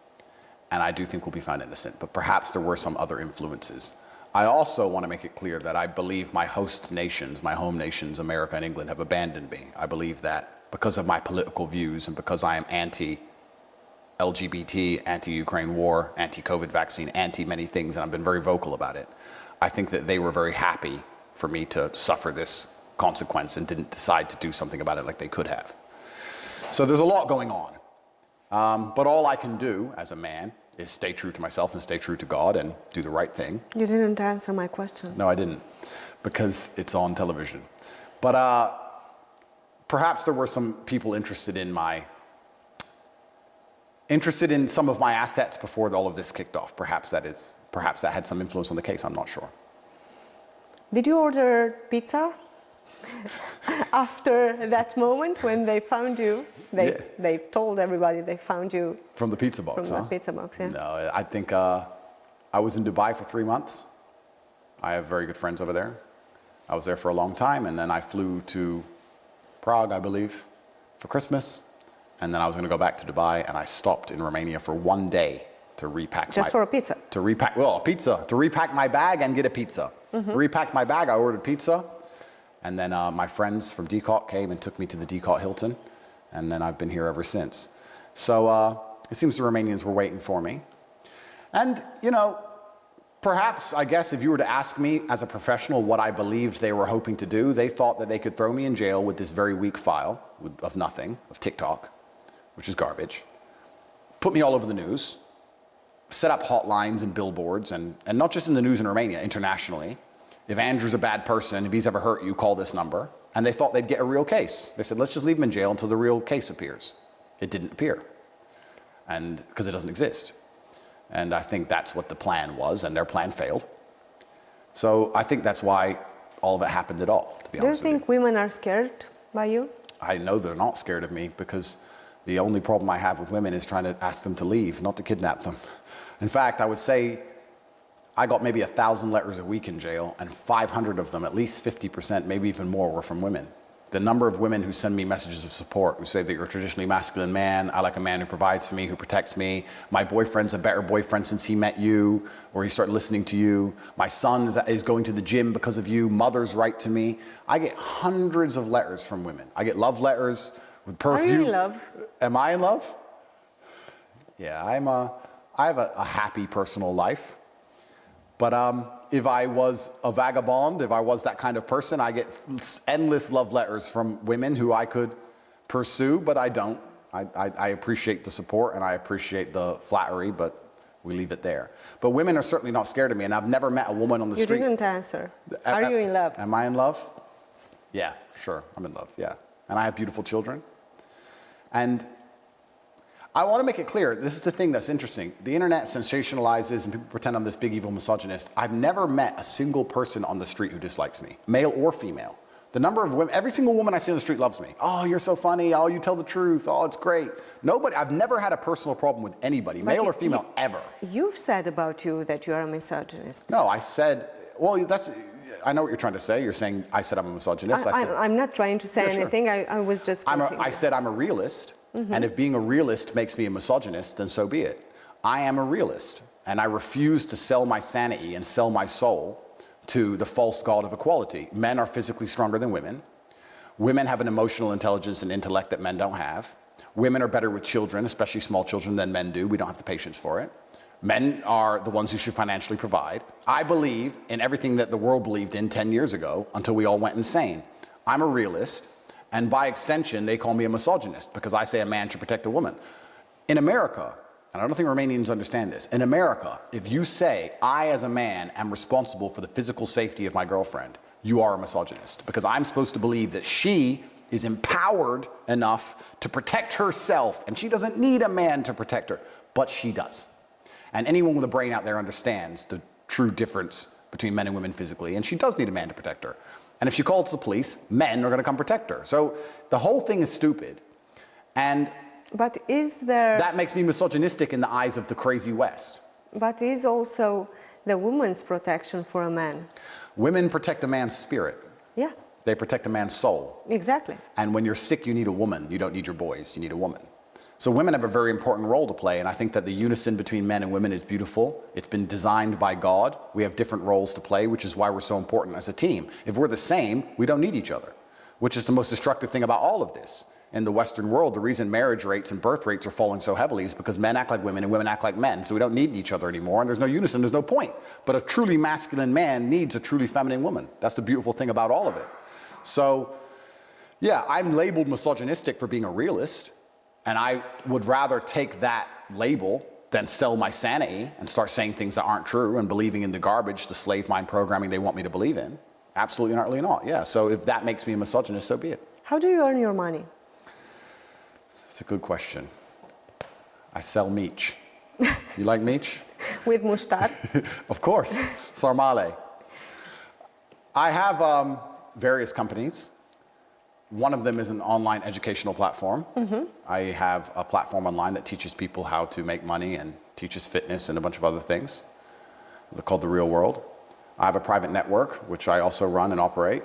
and I do think we'll be found innocent. But perhaps there were some other influences. I also want to make it clear that I believe my host nations, my home nations, America and England, have abandoned me. I believe that because of my political views and because I am anti-LGBT, anti-Ukraine war, anti-COVID vaccine, anti-many things, and I've been very vocal about it, I think that they were very happy for me to suffer this consequence and didn't decide to do something about it like they could have. So there's a lot going on. But all I can do as a man is stay true to myself and stay true to God and do the right thing. You didn't answer my question. No, I didn't, because it's on television. But perhaps there were some people interested in some of my assets before all of this kicked off. Perhaps that had some influence on the case. I'm not sure. Did you order pizza after that moment when they found you? They told everybody they found you from the pizza box. From the pizza box, yeah. No, I think I was in Dubai for 3 months. I have very good friends over there. I was there for a long time, and then I flew to Prague, I believe, for Christmas. And then I was going to go back to Dubai, and I stopped in Romania for 1 day to repack. Just for a pizza? To repack my bag and get a pizza. Repacked my bag, I ordered pizza. And then my friends from DCOT came and took me to the DCOT Hilton. And then I've been here ever since. So it seems the Romanians were waiting for me. And, you know, perhaps, I guess, if you were to ask me as a professional what I believed they were hoping to do, they thought that they could throw me in jail with this very weak file of nothing, of TikTok, which is garbage, put me all over the news, set up hotlines and billboards, and not just in the news in Romania, internationally. If Andrew's a bad person, if he's ever hurt you, call this number. And they thought they'd get a real case. They said, let's just leave him in jail until the real case appears. It didn't appear, and because it doesn't exist. And I think that's what the plan was, and their plan failed. So I think that's why all of it happened at all, to be honest with you. Do you think women are scared by you? I know they're not scared of me, because the only problem I have with women is trying to ask them to leave, not to kidnap them. In fact, I would say I got maybe 1,000 letters a week in jail, and 500 of them, at least 50%, maybe even more, were from women. The number of women who send me messages of support, who say that you're a traditionally masculine man, I like a man who provides for me, who protects me, my boyfriend's a better boyfriend since he met you, or he started listening to you, my son is going to the gym because of you, mothers write to me. I get hundreds of letters from women. I get love letters with perfume. Are you in love? Am I in love? Yeah, I have a happy personal life. But If I was a vagabond, if I was that kind of person, I get endless love letters from women who I could pursue, but I don't. I appreciate the support and I appreciate the flattery, but we leave it there. But women are certainly not scared of me, and I've never met a woman on the street. You didn't answer. Are you in love? Am I in love? Yeah, sure, I'm in love, yeah. And I have beautiful children. And I want to make it clear, this is the thing that's interesting. The internet sensationalizes and people pretend I'm this big evil misogynist. I've never met a single person on the street who dislikes me, male or female. The number of women, every single woman I see on the street loves me. Oh, you're so funny. Oh, you tell the truth. Oh, it's great. Nobody, I've never had a personal problem with anybody, male or female, ever. You've said about you that you are a misogynist. No, I said, well, that's, I know what you're trying to say. You're saying I said I'm a misogynist. I'm not trying to say anything. Sure. I was just I said I'm a realist. Mm-hmm. And if being a realist makes me a misogynist, then so be it. I am a realist, and I refuse to sell my sanity and sell my soul to the false god of equality. Men are physically stronger than women. Women have an emotional intelligence and intellect that men don't have. Women are better with children, especially small children, than men do. We don't have the patience for it. Men are the ones who should financially provide. I believe in everything that the world believed in 10 years ago until we all went insane. I'm a realist. And by extension, they call me a misogynist because I say a man should protect a woman. In America, and I don't think Romanians understand this, in America, if you say, I as a man am responsible for the physical safety of my girlfriend, you are a misogynist. Because I'm supposed to believe that she is empowered enough to protect herself, and she doesn't need a man to protect her, but she does. And anyone with a brain out there understands the true difference between men and women physically, and she does need a man to protect her. And if she calls the police, men are going to come protect her. So the whole thing is stupid. And but is there... that makes me misogynistic in the eyes of the crazy West. But is also the woman's protection for a man? Women protect a man's spirit. Yeah. They protect a man's soul. Exactly. And when you're sick, you need a woman. You don't need your boys. You need a woman. So women have a very important role to play, and I think that the unison between men and women is beautiful. It's been designed by God. We have different roles to play, which is why we're so important as a team. If we're the same, we don't need each other, which is the most destructive thing about all of this. In the Western world, the reason marriage rates and birth rates are falling so heavily is because men act like women and women act like men, so we don't need each other anymore, and there's no unison, there's no point. But a truly masculine man needs a truly feminine woman. That's the beautiful thing about all of it. So, yeah, I'm labeled misogynistic for being a realist. And I would rather take that label than sell my sanity and start saying things that aren't true and believing in the garbage, the slave mind programming they want me to believe in. Absolutely not, really not. Yeah, so if that makes me a misogynist, so be it. How do you earn your money? That's a good question. I sell meat. You like meat? With mushtar? Of course. Sarmale. I have various companies. One of them is an online educational platform. Mm-hmm. I have a platform online that teaches people how to make money and teaches fitness and a bunch of other things. They're called The Real World. I have a private network, which I also run and operate.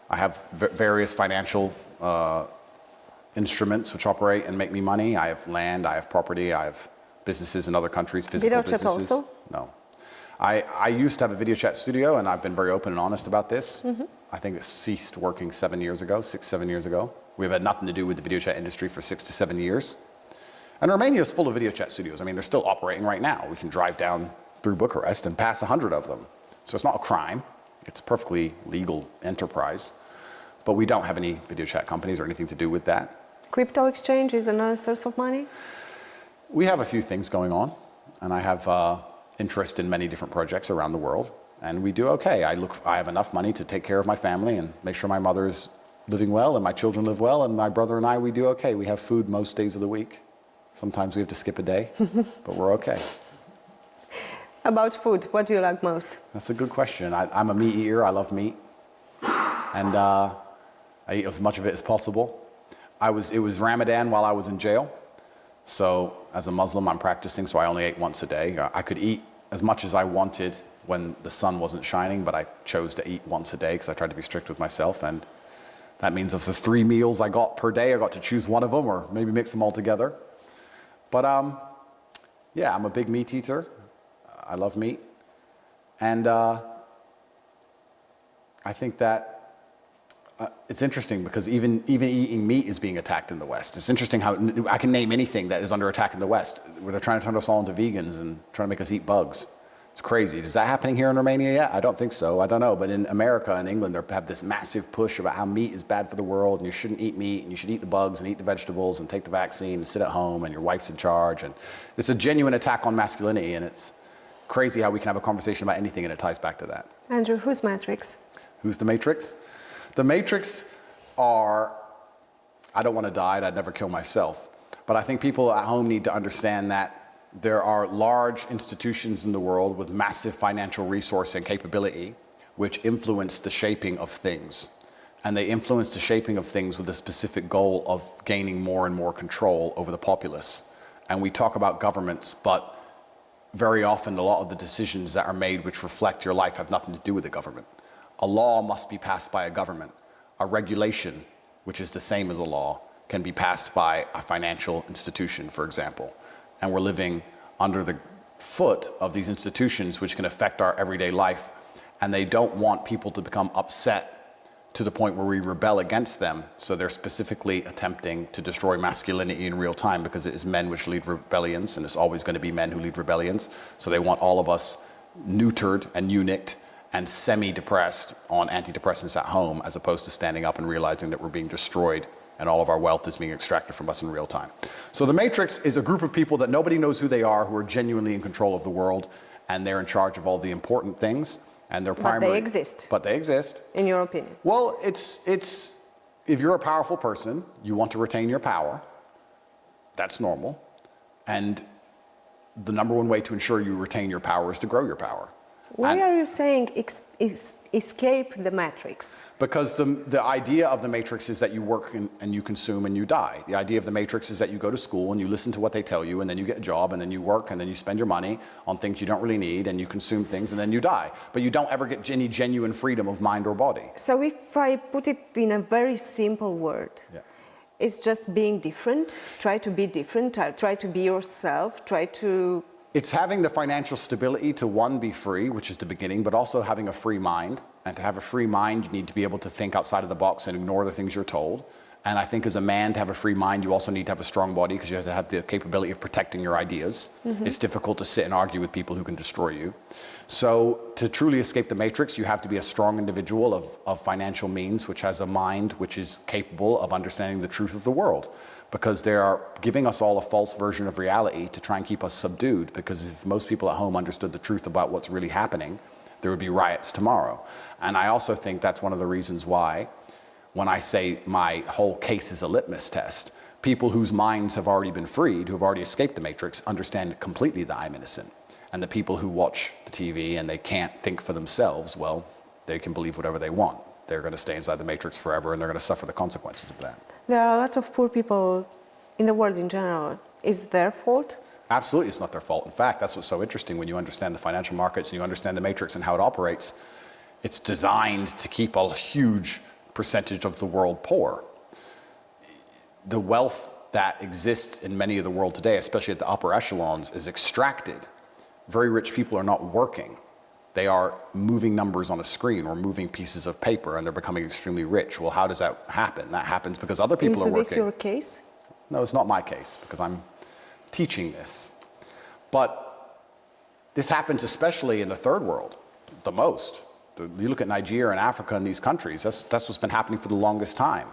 I have various financial instruments which operate and make me money. I have land, I have property, I have businesses in other countries, physical businesses. Video chat also? No. I used to have a video chat studio, and I've been very open and honest about this. Mm-hmm. I think it ceased working 7 years ago, 6-7 years ago. We've had nothing to do with the video chat industry for 6 to 7 years. And Romania is full of video chat studios. I mean, they're still operating right now. We can drive down through Bucharest and pass 100 of them. So it's not a crime. It's a perfectly legal enterprise. But we don't have any video chat companies or anything to do with that. Crypto exchange is another source of money? We have a few things going on. And I have interest in many different projects around the world. And we do okay. I have enough money to take care of my family and make sure my mother is living well and my children live well, and my brother and I, we do okay. We have food most days of the week. Sometimes we have to skip a day, but we're okay. About food, what do you like most? That's a good question. I'm a meat eater. I love meat. And I eat as much of it as possible. It was Ramadan while I was in jail. So as a Muslim, I'm practicing, so I only ate once a day. I could eat as much as I wanted when the sun wasn't shining, but I chose to eat once a day because I tried to be strict with myself. And that means of the 3 meals I got per day, I got to choose one of them or maybe mix them all together. But yeah, I'm a big meat eater. I love meat. And I think that it's interesting because even eating meat is being attacked in the West. It's interesting how I can name anything that is under attack in the West, where they're trying to turn us all into vegans and trying to make us eat bugs. It's crazy. Is that happening here in Romania yet? I don't think so. I don't know. But in America and England, they have this massive push about how meat is bad for the world and you shouldn't eat meat and you should eat the bugs and eat the vegetables and take the vaccine and sit at home and your wife's in charge. And it's a genuine attack on masculinity, and it's crazy how we can have a conversation about anything and it ties back to that. Andrew, who's Matrix? Who's the Matrix? The Matrix are, I don't want to die, I'd never kill myself. But I think people at home need to understand that there are large institutions in the world with massive financial resource and capability which influence the shaping of things. And they influence the shaping of things with a specific goal of gaining more and more control over the populace. And we talk about governments, but very often a lot of the decisions that are made which reflect your life have nothing to do with the government. A law must be passed by a government. A regulation, which is the same as a law, can be passed by a financial institution, for example. And we're living under the foot of these institutions which can affect our everyday life. And they don't want people to become upset to the point where we rebel against them. So they're specifically attempting to destroy masculinity in real time, because it is men which lead rebellions, and it's always going to be men who lead rebellions. So they want all of us neutered and eunuched and semi-depressed on antidepressants at home, as opposed to standing up and realizing that we're being destroyed and all of our wealth is being extracted from us in real time. So the Matrix is a group of people that nobody knows who they are, who are genuinely in control of the world, and they're in charge of all the important things, and they're primary. But they exist. But they exist. In your opinion? Well, it's if you're a powerful person, you want to retain your power. That's normal. And the number one way to ensure you retain your power is to grow your power. Why are you saying escape the matrix? Because the idea of the matrix is that you work and you consume and you die. The idea of the matrix is that you go to school and you listen to what they tell you, and then you get a job, and then you work, and then you spend your money on things you don't really need, and you consume things, and then you die. But you don't ever get any genuine freedom of mind or body. So if I put it in a very simple word, it's just being different, try to be different, try to be yourself, try to... It's having the financial stability to, one, be free, which is the beginning, but also having a free mind. And to have a free mind, you need to be able to think outside of the box and ignore the things you're told. And I think as a man, to have a free mind, you also need to have a strong body, because you have to have the capability of protecting your ideas. Mm-hmm. It's difficult to sit and argue with people who can destroy you. So to truly escape the matrix, you have to be a strong individual of financial means, which has a mind which is capable of understanding the truth of the world. Because they are giving us all a false version of reality to try and keep us subdued. Because if most people at home understood the truth about what's really happening, there would be riots tomorrow. And I also think that's one of the reasons why, when I say my whole case is a litmus test, people whose minds have already been freed, who have already escaped the matrix, understand completely that I'm innocent. And the people who watch the TV and they can't think for themselves, well, they can believe whatever they want. They're going to stay inside the matrix forever, and they're going to suffer the consequences of that. There are lots of poor people in the world in general. Is it their fault? Absolutely, it's not their fault. In fact, that's what's so interesting when you understand the financial markets and you understand the matrix and how it operates. It's designed to keep a huge percentage of the world poor. The wealth that exists in many of the world today, especially at the upper echelons, is extracted. Very rich people are not working. They are moving numbers on a screen or moving pieces of paper, and they're becoming extremely rich. Well, how does that happen? That happens because other people are working. Is this your case? No, it's not my case, because I'm teaching this. But this happens especially in the third world, the most. You look at Nigeria and Africa and these countries, that's what's been happening for the longest time.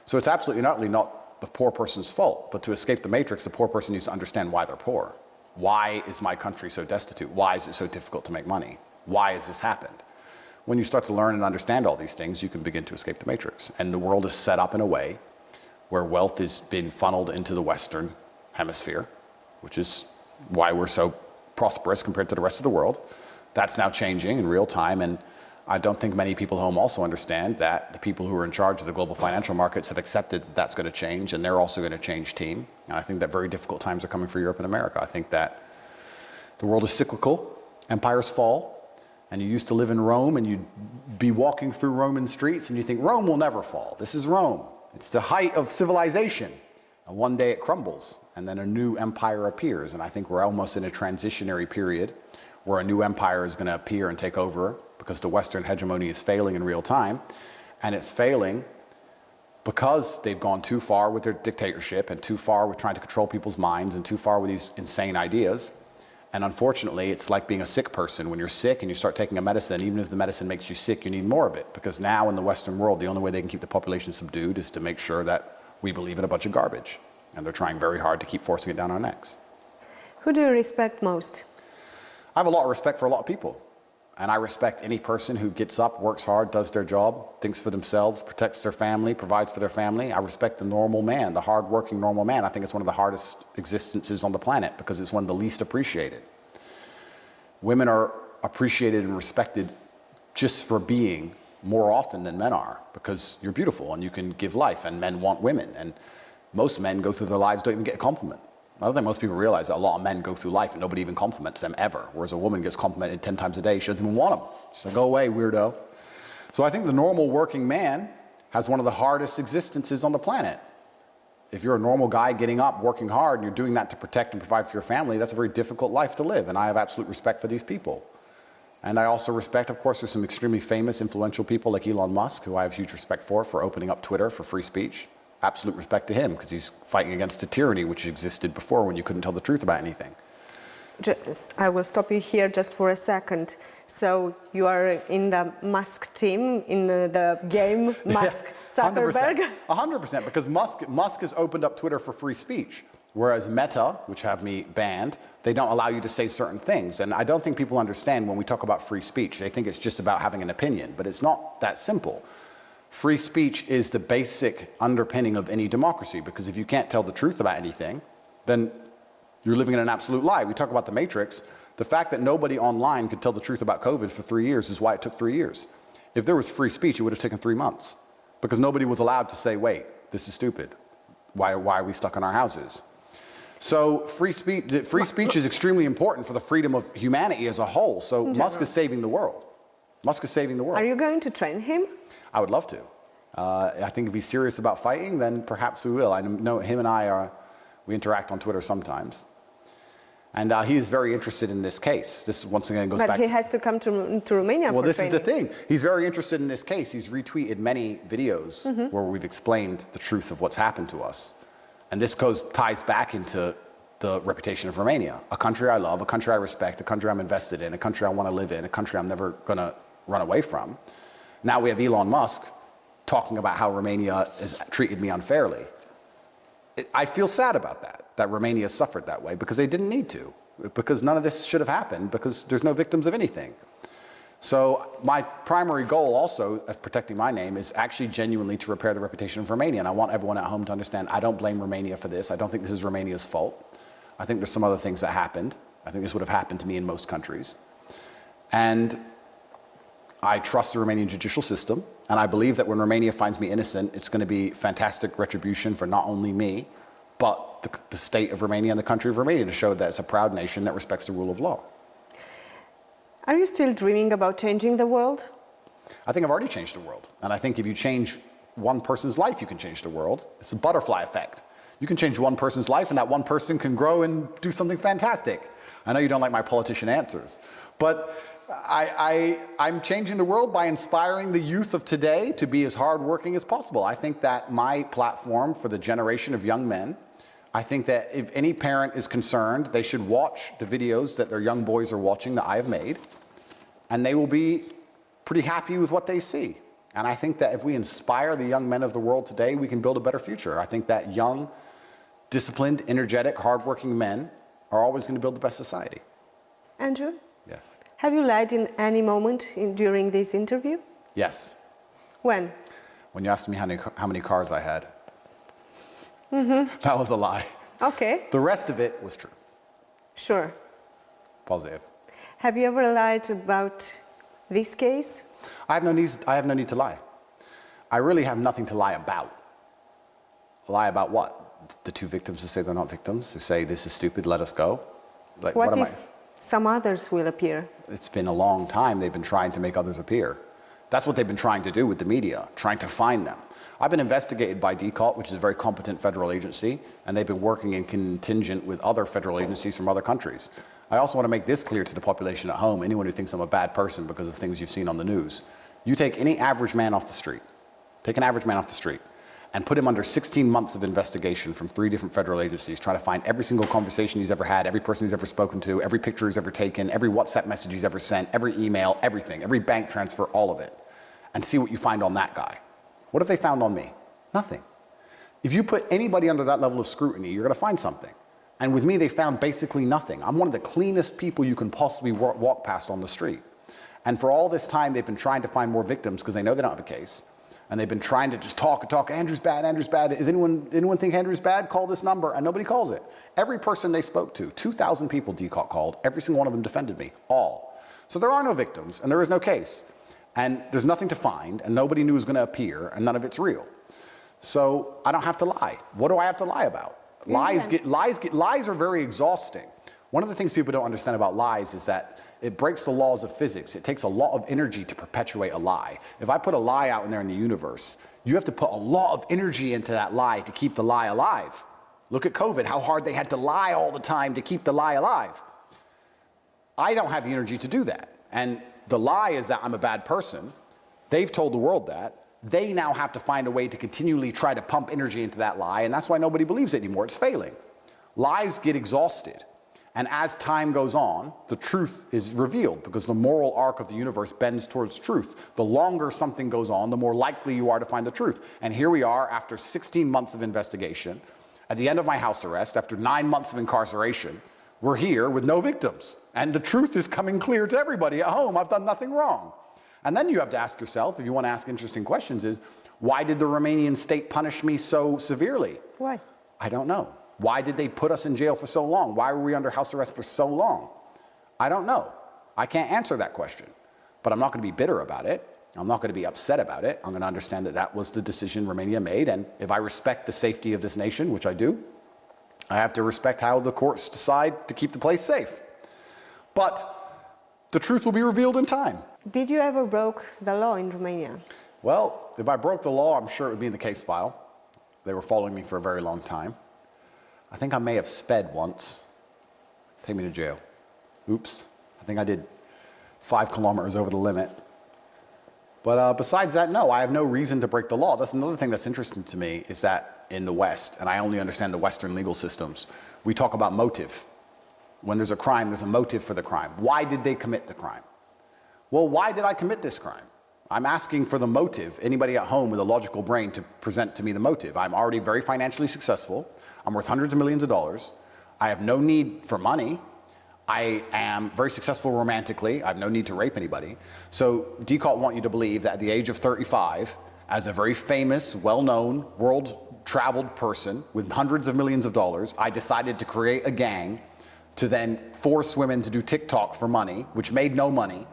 So it's absolutely not the poor person's fault, but to escape the matrix, the poor person needs to understand why they're poor. Why is my country so destitute? Why is it so difficult to make money? Why has this happened? When you start to learn and understand all these things, you can begin to escape the matrix. And the world is set up in a way where wealth is being funneled into the Western hemisphere, which is why we're so prosperous compared to the rest of the world. That's now changing in real time, and I don't think many people at home also understand that the people who are in charge of the global financial markets have accepted that that's going to change, and they're also going to change team. And I think that very difficult times are coming for Europe and America. I think that the world is cyclical. Empires fall. And you used to live in Rome, and you'd be walking through Roman streets, and you think, Rome will never fall. This is Rome. It's the height of civilization. And one day it crumbles, and then a new empire appears. And I think we're almost in a transitionary period where a new empire is going to appear and take over, because the Western hegemony is failing in real time. And it's failing because they've gone too far with their dictatorship, and too far with trying to control people's minds, and too far with these insane ideas. And unfortunately, it's like being a sick person. When you're sick and you start taking a medicine, even if the medicine makes you sick, you need more of it. Because now in the Western world, the only way they can keep the population subdued is to make sure that we believe in a bunch of garbage. And they're trying very hard to keep forcing it down our necks. Who do you respect most? I have a lot of respect for a lot of people. And I respect any person who gets up, works hard, does their job, thinks for themselves, protects their family, provides for their family. I respect the normal man, the hardworking normal man. I think it's one of the hardest existences on the planet because it's one of the least appreciated. Women are appreciated and respected just for being more often than men are because you're beautiful and you can give life, and men want women. And most men go through their lives, don't even get a compliment. I don't think most people realize that a lot of men go through life and nobody even compliments them ever, whereas a woman gets complimented 10 times a day. She doesn't even want them. She's like, go away, weirdo. So I think the normal working man has one of the hardest existences on the planet. If you're a normal guy getting up, working hard, and you're doing that to protect and provide for your family, that's a very difficult life to live, and I have absolute respect for these people. And I also respect, of course, there's some extremely famous, influential people like Elon Musk, who I have huge respect for opening up Twitter for free speech. Absolute respect to him because he's fighting against the tyranny which existed before when you couldn't tell the truth about anything. I will stop you here just for a second. So you are in the Musk team, in the game Musk Zuckerberg? 100%, because Musk has opened up Twitter for free speech, whereas Meta, which have me banned, they don't allow you to say certain things. And I don't think people understand when we talk about free speech. They think it's just about having an opinion, but it's not that simple. Free speech is the basic underpinning of any democracy, because if you can't tell the truth about anything, then you're living in an absolute lie. We talk about the Matrix. The fact that nobody online could tell the truth about COVID for 3 years is why it took 3 years. If there was free speech, it would have taken 3 months, because nobody was allowed to say, wait, this is stupid. Why are we stuck in our houses? So free speech is extremely important for the freedom of humanity as a whole. So Musk is saving the world. Musk is saving the world. Are you going to train him? I would love to. I think if he's serious about fighting, then perhaps we will. I know him and I we interact on Twitter sometimes. And he is very interested in this case. This once again goes back. But he has to come to Romania for training. Well, this is the thing. He's very interested in this case. He's retweeted many videos where we've explained the truth of what's happened to us. And this ties back into the reputation of Romania, a country I love, a country I respect, a country I'm invested in, a country I want to live in, a country I'm never going to run away from. Now we have Elon Musk talking about how Romania has treated me unfairly. I feel sad about that Romania suffered that way, because they didn't need to, because none of this should have happened, because there's no victims of anything. So my primary goal also of protecting my name is actually genuinely to repair the reputation of Romania. And I want everyone at home to understand I don't blame Romania for this. I don't think this is Romania's fault. I think there's some other things that happened. I think this would have happened to me in most countries. And I trust the Romanian judicial system, and I believe that when Romania finds me innocent, it's going to be fantastic retribution for not only me, but the state of Romania and the country of Romania, to show that it's a proud nation that respects the rule of law. Are you still dreaming about changing the world? I think I've already changed the world. And I think if you change one person's life, you can change the world. It's a butterfly effect. You can change one person's life, and that one person can grow and do something fantastic. I know you don't like my politician answers, but I'm changing the world by inspiring the youth of today to be as hardworking as possible. I think that my platform for the generation of young men, I think that if any parent is concerned, they should watch the videos that their young boys are watching that I have made, and they will be pretty happy with what they see. And I think that if we inspire the young men of the world today, we can build a better future. I think that young, disciplined, energetic, hardworking men are always going to build the best society. Andrew? Yes. Have you lied in any moment during this interview? Yes. When? When you asked me how many cars I had. That was a lie. Okay. The rest of it was true. Sure. Positive. Have you ever lied about this case? I have no need to lie. I really have nothing to lie about. Lie about what? The two victims who say they're not victims, who say this is stupid, let us go? Like, what if some others will appear? It's been a long time they've been trying to make others appear. That's what they've been trying to do with the media, trying to find them. I've been investigated by DCALT, which is a very competent federal agency, and they've been working in contingent with other federal agencies from other countries. I also want to make this clear to the population at home, anyone who thinks I'm a bad person because of things you've seen on the news. You take any average man off the street, take an average man off the street, and put him under 16 months of investigation from 3 different federal agencies, trying to find every single conversation he's ever had, every person he's ever spoken to, every picture he's ever taken, every WhatsApp message he's ever sent, every email, everything, every bank transfer, all of it, and see what you find on that guy. What have they found on me? Nothing. If you put anybody under that level of scrutiny, you're going to find something. And with me, they found basically nothing. I'm one of the cleanest people you can possibly walk past on the street. And for all this time, they've been trying to find more victims because they know they don't have a case. And they've been trying to just talk and talk. Andrew's bad, Andrew's bad. Is anyone think Andrew's bad? Call this number. And nobody calls it. Every person they spoke to, 2,000 people DCOT called. Every single one of them defended me. All. So there are no victims and there is no case. And there's nothing to find and nobody knew it was going to appear and none of it's real. So I don't have to lie. What do I have to lie about? Lies are very exhausting. One of the things people don't understand about lies is that it breaks the laws of physics. It takes a lot of energy to perpetuate a lie. If I put a lie out in there in the universe, you have to put a lot of energy into that lie to keep the lie alive. Look at COVID, how hard they had to lie all the time to keep the lie alive. I don't have the energy to do that. And the lie is that I'm a bad person. They've told the world that. They now have to find a way to continually try to pump energy into that lie, and that's why nobody believes it anymore. It's failing. Lies get exhausted. And as time goes on, the truth is revealed because the moral arc of the universe bends towards truth. The longer something goes on, the more likely you are to find the truth. And here we are after 16 months of investigation, at the end of my house arrest, after 9 months of incarceration, we're here with no victims. And the truth is coming clear to everybody at home. I've done nothing wrong. And then you have to ask yourself, if you want to ask interesting questions, is why did the Romanian state punish me so severely? Why? I don't know. Why did they put us in jail for so long? Why were we under house arrest for so long? I don't know. I can't answer that question. But I'm not going to be bitter about it. I'm not going to be upset about it. I'm going to understand that that was the decision Romania made. And if I respect the safety of this nation, which I do, I have to respect how the courts decide to keep the place safe. But the truth will be revealed in time. Did you ever broke the law in Romania? Well, if I broke the law, I'm sure it would be in the case file. They were following me for a very long time. I think I may have sped once. Take me to jail. Oops. I think I did 5 kilometers over the limit. But besides that, no, I have no reason to break the law. That's another thing that's interesting to me is that in the West, and I only understand the Western legal systems, we talk about motive. When there's a crime, there's a motive for the crime. Why did they commit the crime? Well, why did I commit this crime? I'm asking for the motive. Anybody at home with a logical brain to present to me the motive. I'm already very financially successful. I'm worth hundreds of millions of dollars. I have no need for money. I am very successful romantically. I have no need to rape anybody. So DCOT want you to believe that at the age of 35, as a very famous, well-known, world-traveled person with hundreds of millions of dollars, I decided to create a gang to then force women to do TikTok for money, which made no money.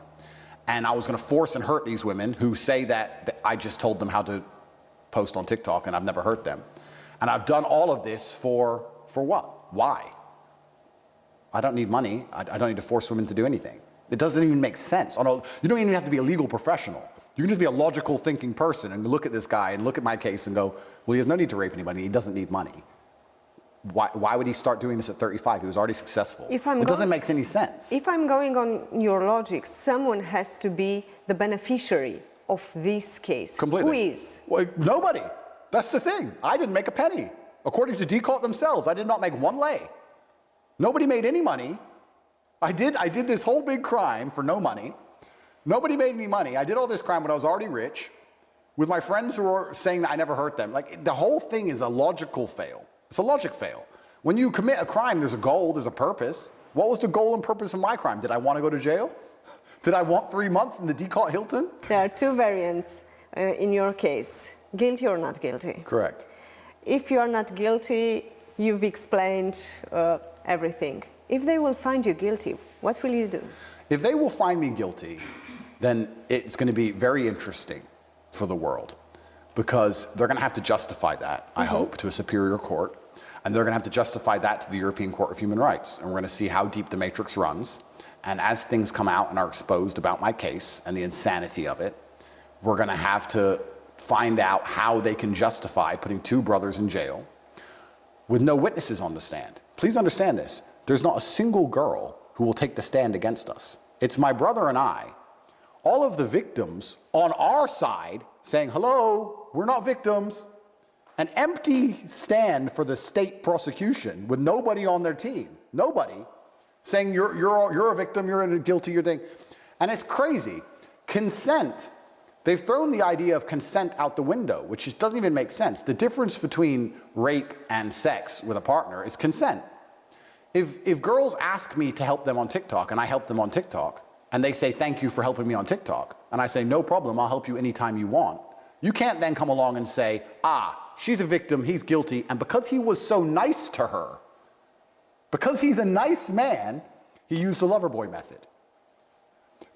And I was going to force and hurt these women who say that I just told them how to post on TikTok and I've never hurt them. And I've done all of this for what? Why? I don't need money. I don't need to force women to do anything. It doesn't even make sense. You don't even have to be a legal professional. You can just be a logical thinking person and look at this guy and look at my case and go, well, he has no need to rape anybody. He doesn't need money. Why would he start doing this at 35? He was already successful. It doesn't make any sense. If I'm going on your logic, someone has to be the beneficiary of this case. Completely. Who is? Well, nobody. That's the thing. I didn't make a penny. According to DCOT themselves, I did not make one lei. Nobody made any money. I did this whole big crime for no money. Nobody made any money. I did all this crime when I was already rich with my friends who were saying that I never hurt them. Like, the whole thing is a logical fail. It's a logic fail. When you commit a crime, there's a goal, there's a purpose. What was the goal and purpose of my crime? Did I want to go to jail? Did I want 3 months in the DCOT Hilton? There are 2 variants in your case, guilty or not guilty. Correct. If you are not guilty, you've explained everything. If they will find you guilty, what will you do? If they will find me guilty, then it's going to be very interesting for the world because they're going to have to justify that, I hope, to a superior court. And they're going to have to justify that to the European Court of Human Rights. And we're going to see how deep the matrix runs. And as things come out and are exposed about my case and the insanity of it, we're going to have to find out how they can justify putting 2 brothers in jail with no witnesses on the stand. Please understand this. There's not a single girl who will take the stand against us. It's my brother and I. All of the victims on our side saying, hello, we're not victims. an empty stand for the state prosecution with nobody on their team, nobody, saying you're a victim, you're guilty, you're doing, and it's crazy. Consent. They've thrown the idea of consent out the window, which just doesn't even make sense. The difference between rape and sex with a partner is consent. If girls ask me to help them on TikTok, and I help them on TikTok, and they say, thank you for helping me on TikTok, and I say, no problem, I'll help you anytime you want, you can't then come along and say, she's a victim, he's guilty, and because he was so nice to her, because he's a nice man, he used the lover boy method.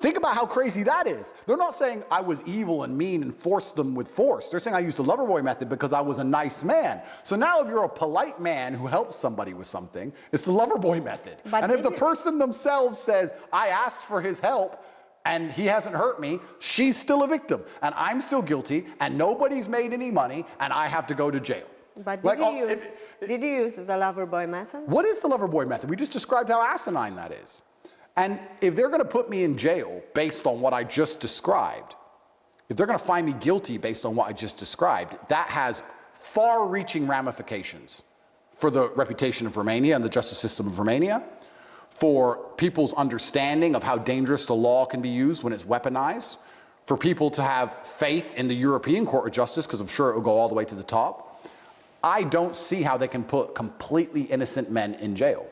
Think about how crazy that is. They're not saying I was evil and mean and forced them with force. They're saying I used the lover boy method because I was a nice man. So now if you're a polite man who helps somebody with something, it's the lover boy method. But and if the person themselves says, I asked for his help and he hasn't hurt me, she's still a victim and I'm still guilty and nobody's made any money and I have to go to jail. But did you use the lover boy method? What is the lover boy method? We just described how asinine that is. And if they're going to put me in jail based on what I just described, if they're going to find me guilty based on what I just described, that has far-reaching ramifications for the reputation of Romania and the justice system of Romania, for people's understanding of how dangerous the law can be used when it's weaponized, for people to have faith in the European Court of Justice, because I'm sure it will go all the way to the top. I don't see how they can put completely innocent men in jail.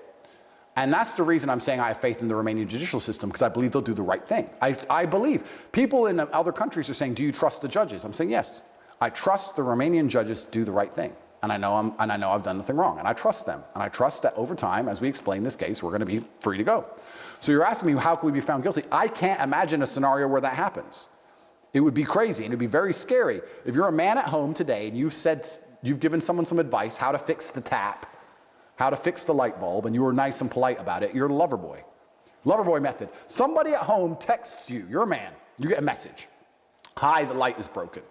And that's the reason I'm saying I have faith in the Romanian judicial system, because I believe they'll do the right thing. I believe. People in other countries are saying, do you trust the judges? I'm saying, yes. I trust the Romanian judges do the right thing. And I know I've done nothing wrong. And I trust them. And I trust that over time, as we explain this case, we're going to be free to go. So you're asking me, how can we be found guilty? I can't imagine a scenario where that happens. It would be crazy and it would be very scary. If you're a man at home today and you've given someone some advice how to fix the tap, how to fix the light bulb, and you were nice and polite about it, you're the lover boy. Lover boy method. Somebody at home texts you, you're a man, you get a message. Hi, the light is broken.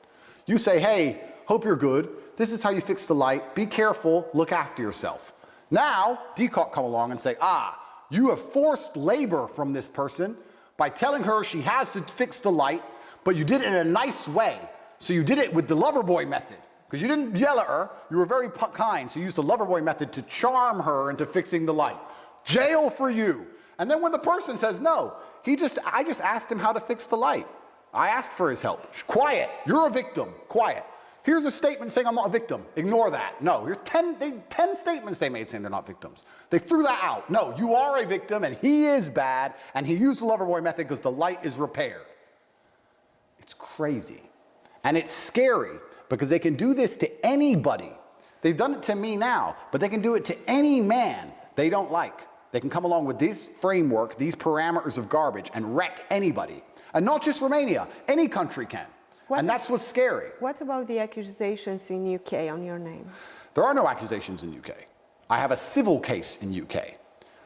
You say, hey, hope you're good. This is how you fix the light. Be careful, look after yourself. Now, DCOT come along and say, you have forced labor from this person by telling her she has to fix the light, but you did it in a nice way. So you did it with the lover boy method. Because you didn't yell at her, you were very kind, so you used the lover boy method to charm her into fixing the light. Jail for you. And then when the person says, no, I just asked him how to fix the light. I asked for his help. Quiet, you're a victim, quiet. Here's a statement saying I'm not a victim. Ignore that. No, here's 10 statements they made saying they're not victims. They threw that out. No, you are a victim and he is bad and he used the lover boy method because the light is repaired. It's crazy. And it's scary. Because they can do this to anybody. They've done it to me now, but they can do it to any man they don't like. They can come along with this framework, these parameters of garbage, and wreck anybody. And not just Romania, any country can. And that's what's scary. What about the accusations in UK on your name? There are no accusations in UK. I have a civil case in UK.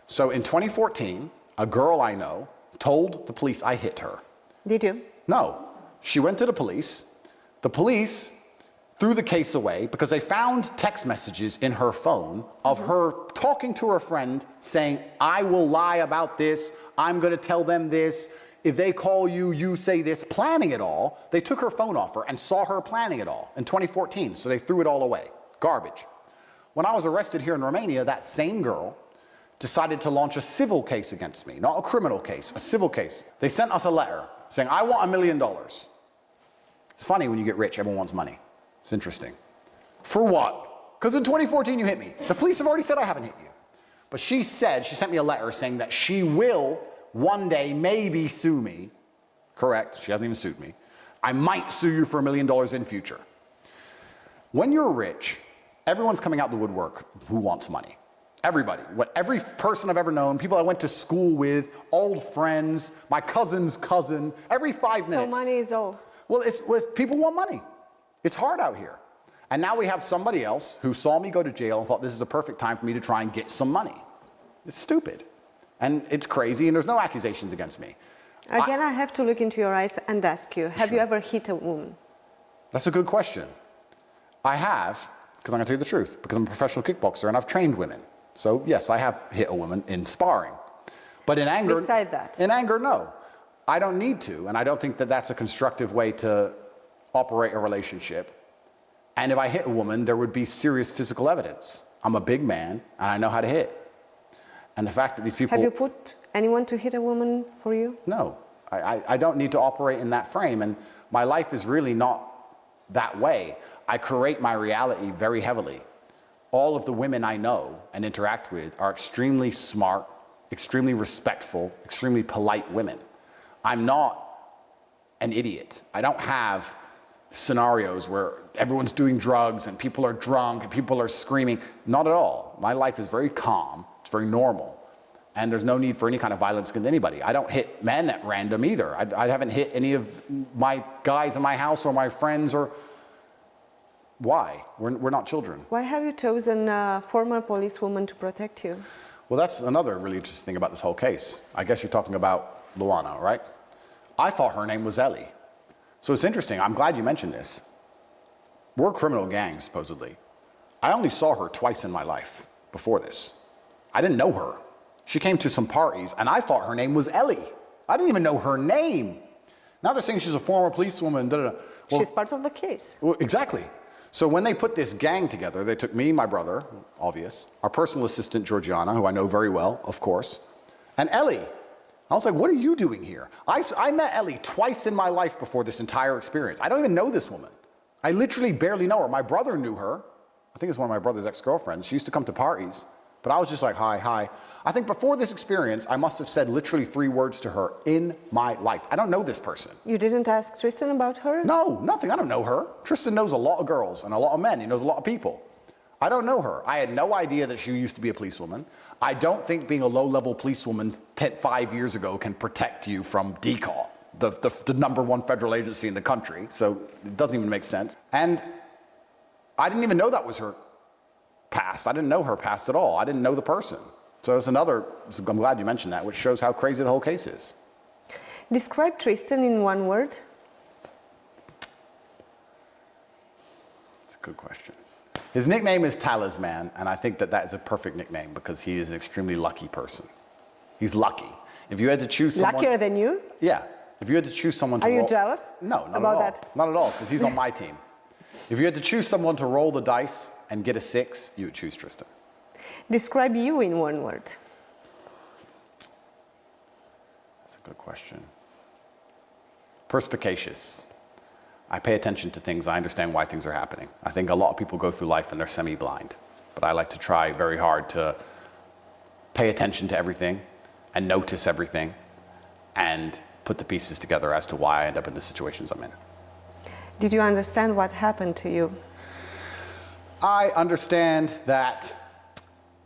So in 2014, a girl I know told the police I hit her. Did you? No. She went to the police. The police threw the case away because they found text messages in her phone of her talking to her friend saying, I will lie about this, I'm going to tell them this, if they call you, you say this, planning it all. They took her phone off her and saw her planning it all in 2014, so they threw it all away. Garbage. When I was arrested here in Romania, that same girl decided to launch a civil case against me, not a criminal case, a civil case. They sent us a letter saying, I want $1 million. It's funny when you get rich, everyone wants money. It's interesting. For what? Because in 2014 you hit me. The police have already said I haven't hit you. But she sent me a letter saying that she will one day maybe sue me. Correct, she hasn't even sued me. I might sue you for $1 million in future. When you're rich, everyone's coming out the woodwork who wants money. Everybody. Every person I've ever known, people I went to school with, old friends, my cousin's cousin, every 5 minutes. So money is all. Well, people want money. It's hard out here. And now we have somebody else who saw me go to jail and thought this is a perfect time for me to try and get some money. It's stupid. And it's crazy, and there's no accusations against me. Again, I have to look into your eyes and ask you, have you ever hit a woman? That's a good question. I have, because I'm going to tell you the truth, because I'm a professional kickboxer and I've trained women. So yes, I have hit a woman in sparring. But in anger... Beside that? In anger, no. I don't need to, and I don't think that that's a constructive way to operate a relationship. And if I hit a woman, there would be serious physical evidence. I'm a big man, and I know how to hit. And the fact that these people... Have you put anyone to hit a woman for you? No. I don't need to operate in that frame, and my life is really not that way. I create my reality very heavily. All of the women I know and interact with are extremely smart, extremely respectful, extremely polite women. I'm not an idiot. I don't have scenarios where everyone's doing drugs and people are drunk and people are screaming. Not at all. My life is very calm. It's very normal. And there's no need for any kind of violence against anybody. I don't hit men at random either. I haven't hit any of my guys in my house or my friends or... Why? We're not children. Why have you chosen a former policewoman to protect you? Well, that's another really interesting thing about this whole case. I guess you're talking about Luana, right? I thought her name was Ellie. So it's interesting. I'm glad you mentioned this. We're a criminal gang, supposedly. I only saw her twice in my life before this. I didn't know her. She came to some parties, and I thought her name was Ellie. I didn't even know her name. Now they're saying she's a former policewoman. Well, she's part of the case. Well, exactly. So when they put this gang together, they took me, my brother, obvious, our personal assistant, Georgiana, who I know very well, of course, and Ellie. I was like, what are you doing here? I met Ellie twice in my life before this entire experience. I don't even know this woman. I literally barely know her. My brother knew her. I think it's one of my brother's ex-girlfriends. She used to come to parties. But I was just like, hi, hi. I think before this experience, I must have said literally 3 words to her in my life. I don't know this person. You didn't ask Tristan about her? No, nothing. I don't know her. Tristan knows a lot of girls and a lot of men. He knows a lot of people. I don't know her. I had no idea that she used to be a policewoman. I don't think being a low-level policewoman 5 years ago can protect you from DCAW, the #1 federal agency in the country. So it doesn't even make sense. And I didn't even know that was her past. I didn't know her past at all. I didn't know the person. So it's another, I'm glad you mentioned that, which shows how crazy the whole case is. Describe Tristan in 1 word. That's a good question. His nickname is Talisman, and I think that that is a perfect nickname because he is an extremely lucky person. He's lucky. If you had to choose someone... Luckier than you? Yeah. If you had to choose someone to Are you jealous? No, not about at all. that? Not at all, because he's on my team. If you had to choose someone to roll the dice and get a 6, you would choose Tristan. Describe you in 1 word. That's a good question. Perspicacious. I pay attention to things. I understand why things are happening. I think a lot of people go through life and they're semi-blind. But I like to try very hard to pay attention to everything and notice everything and put the pieces together as to why I end up in the situations I'm in. Did you understand what happened to you? I understand that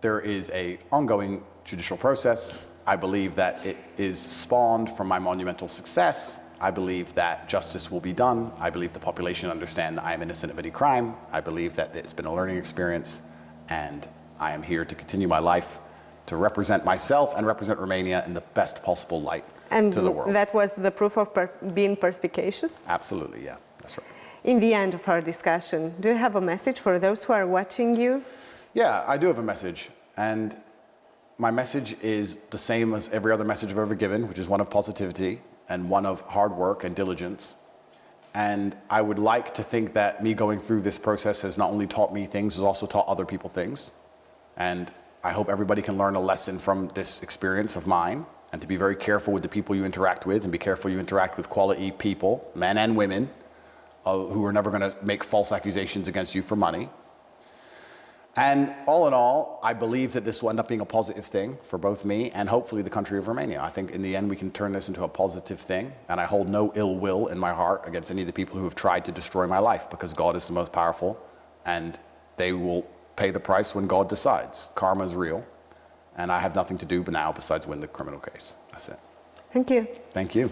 there is an ongoing judicial process. I believe that it is spawned from my monumental success. I believe that justice will be done. I believe the population understand I am innocent of any crime. I believe that it's been a learning experience, and I am here to continue my life to represent myself and represent Romania in the best possible light to the world. And that was the proof of being perspicacious? Absolutely, yeah, that's right. In the end of our discussion, do you have a message for those who are watching you? Yeah, I do have a message, and my message is the same as every other message I've ever given, which is one of positivity and one of hard work and diligence. And I would like to think that me going through this process has not only taught me things, has also taught other people things. And I hope everybody can learn a lesson from this experience of mine, and to be very careful with the people you interact with, and be careful you interact with quality people, men and women, who are never going to make false accusations against you for money. And all in all, I believe that this will end up being a positive thing for both me and hopefully the country of Romania. I think in the end we can turn this into a positive thing, and I hold no ill will in my heart against any of the people who have tried to destroy my life, because God is the most powerful, and they will pay the price when God decides. Karma is real, and I have nothing to do but now besides win the criminal case. That's it. Thank you. Thank you.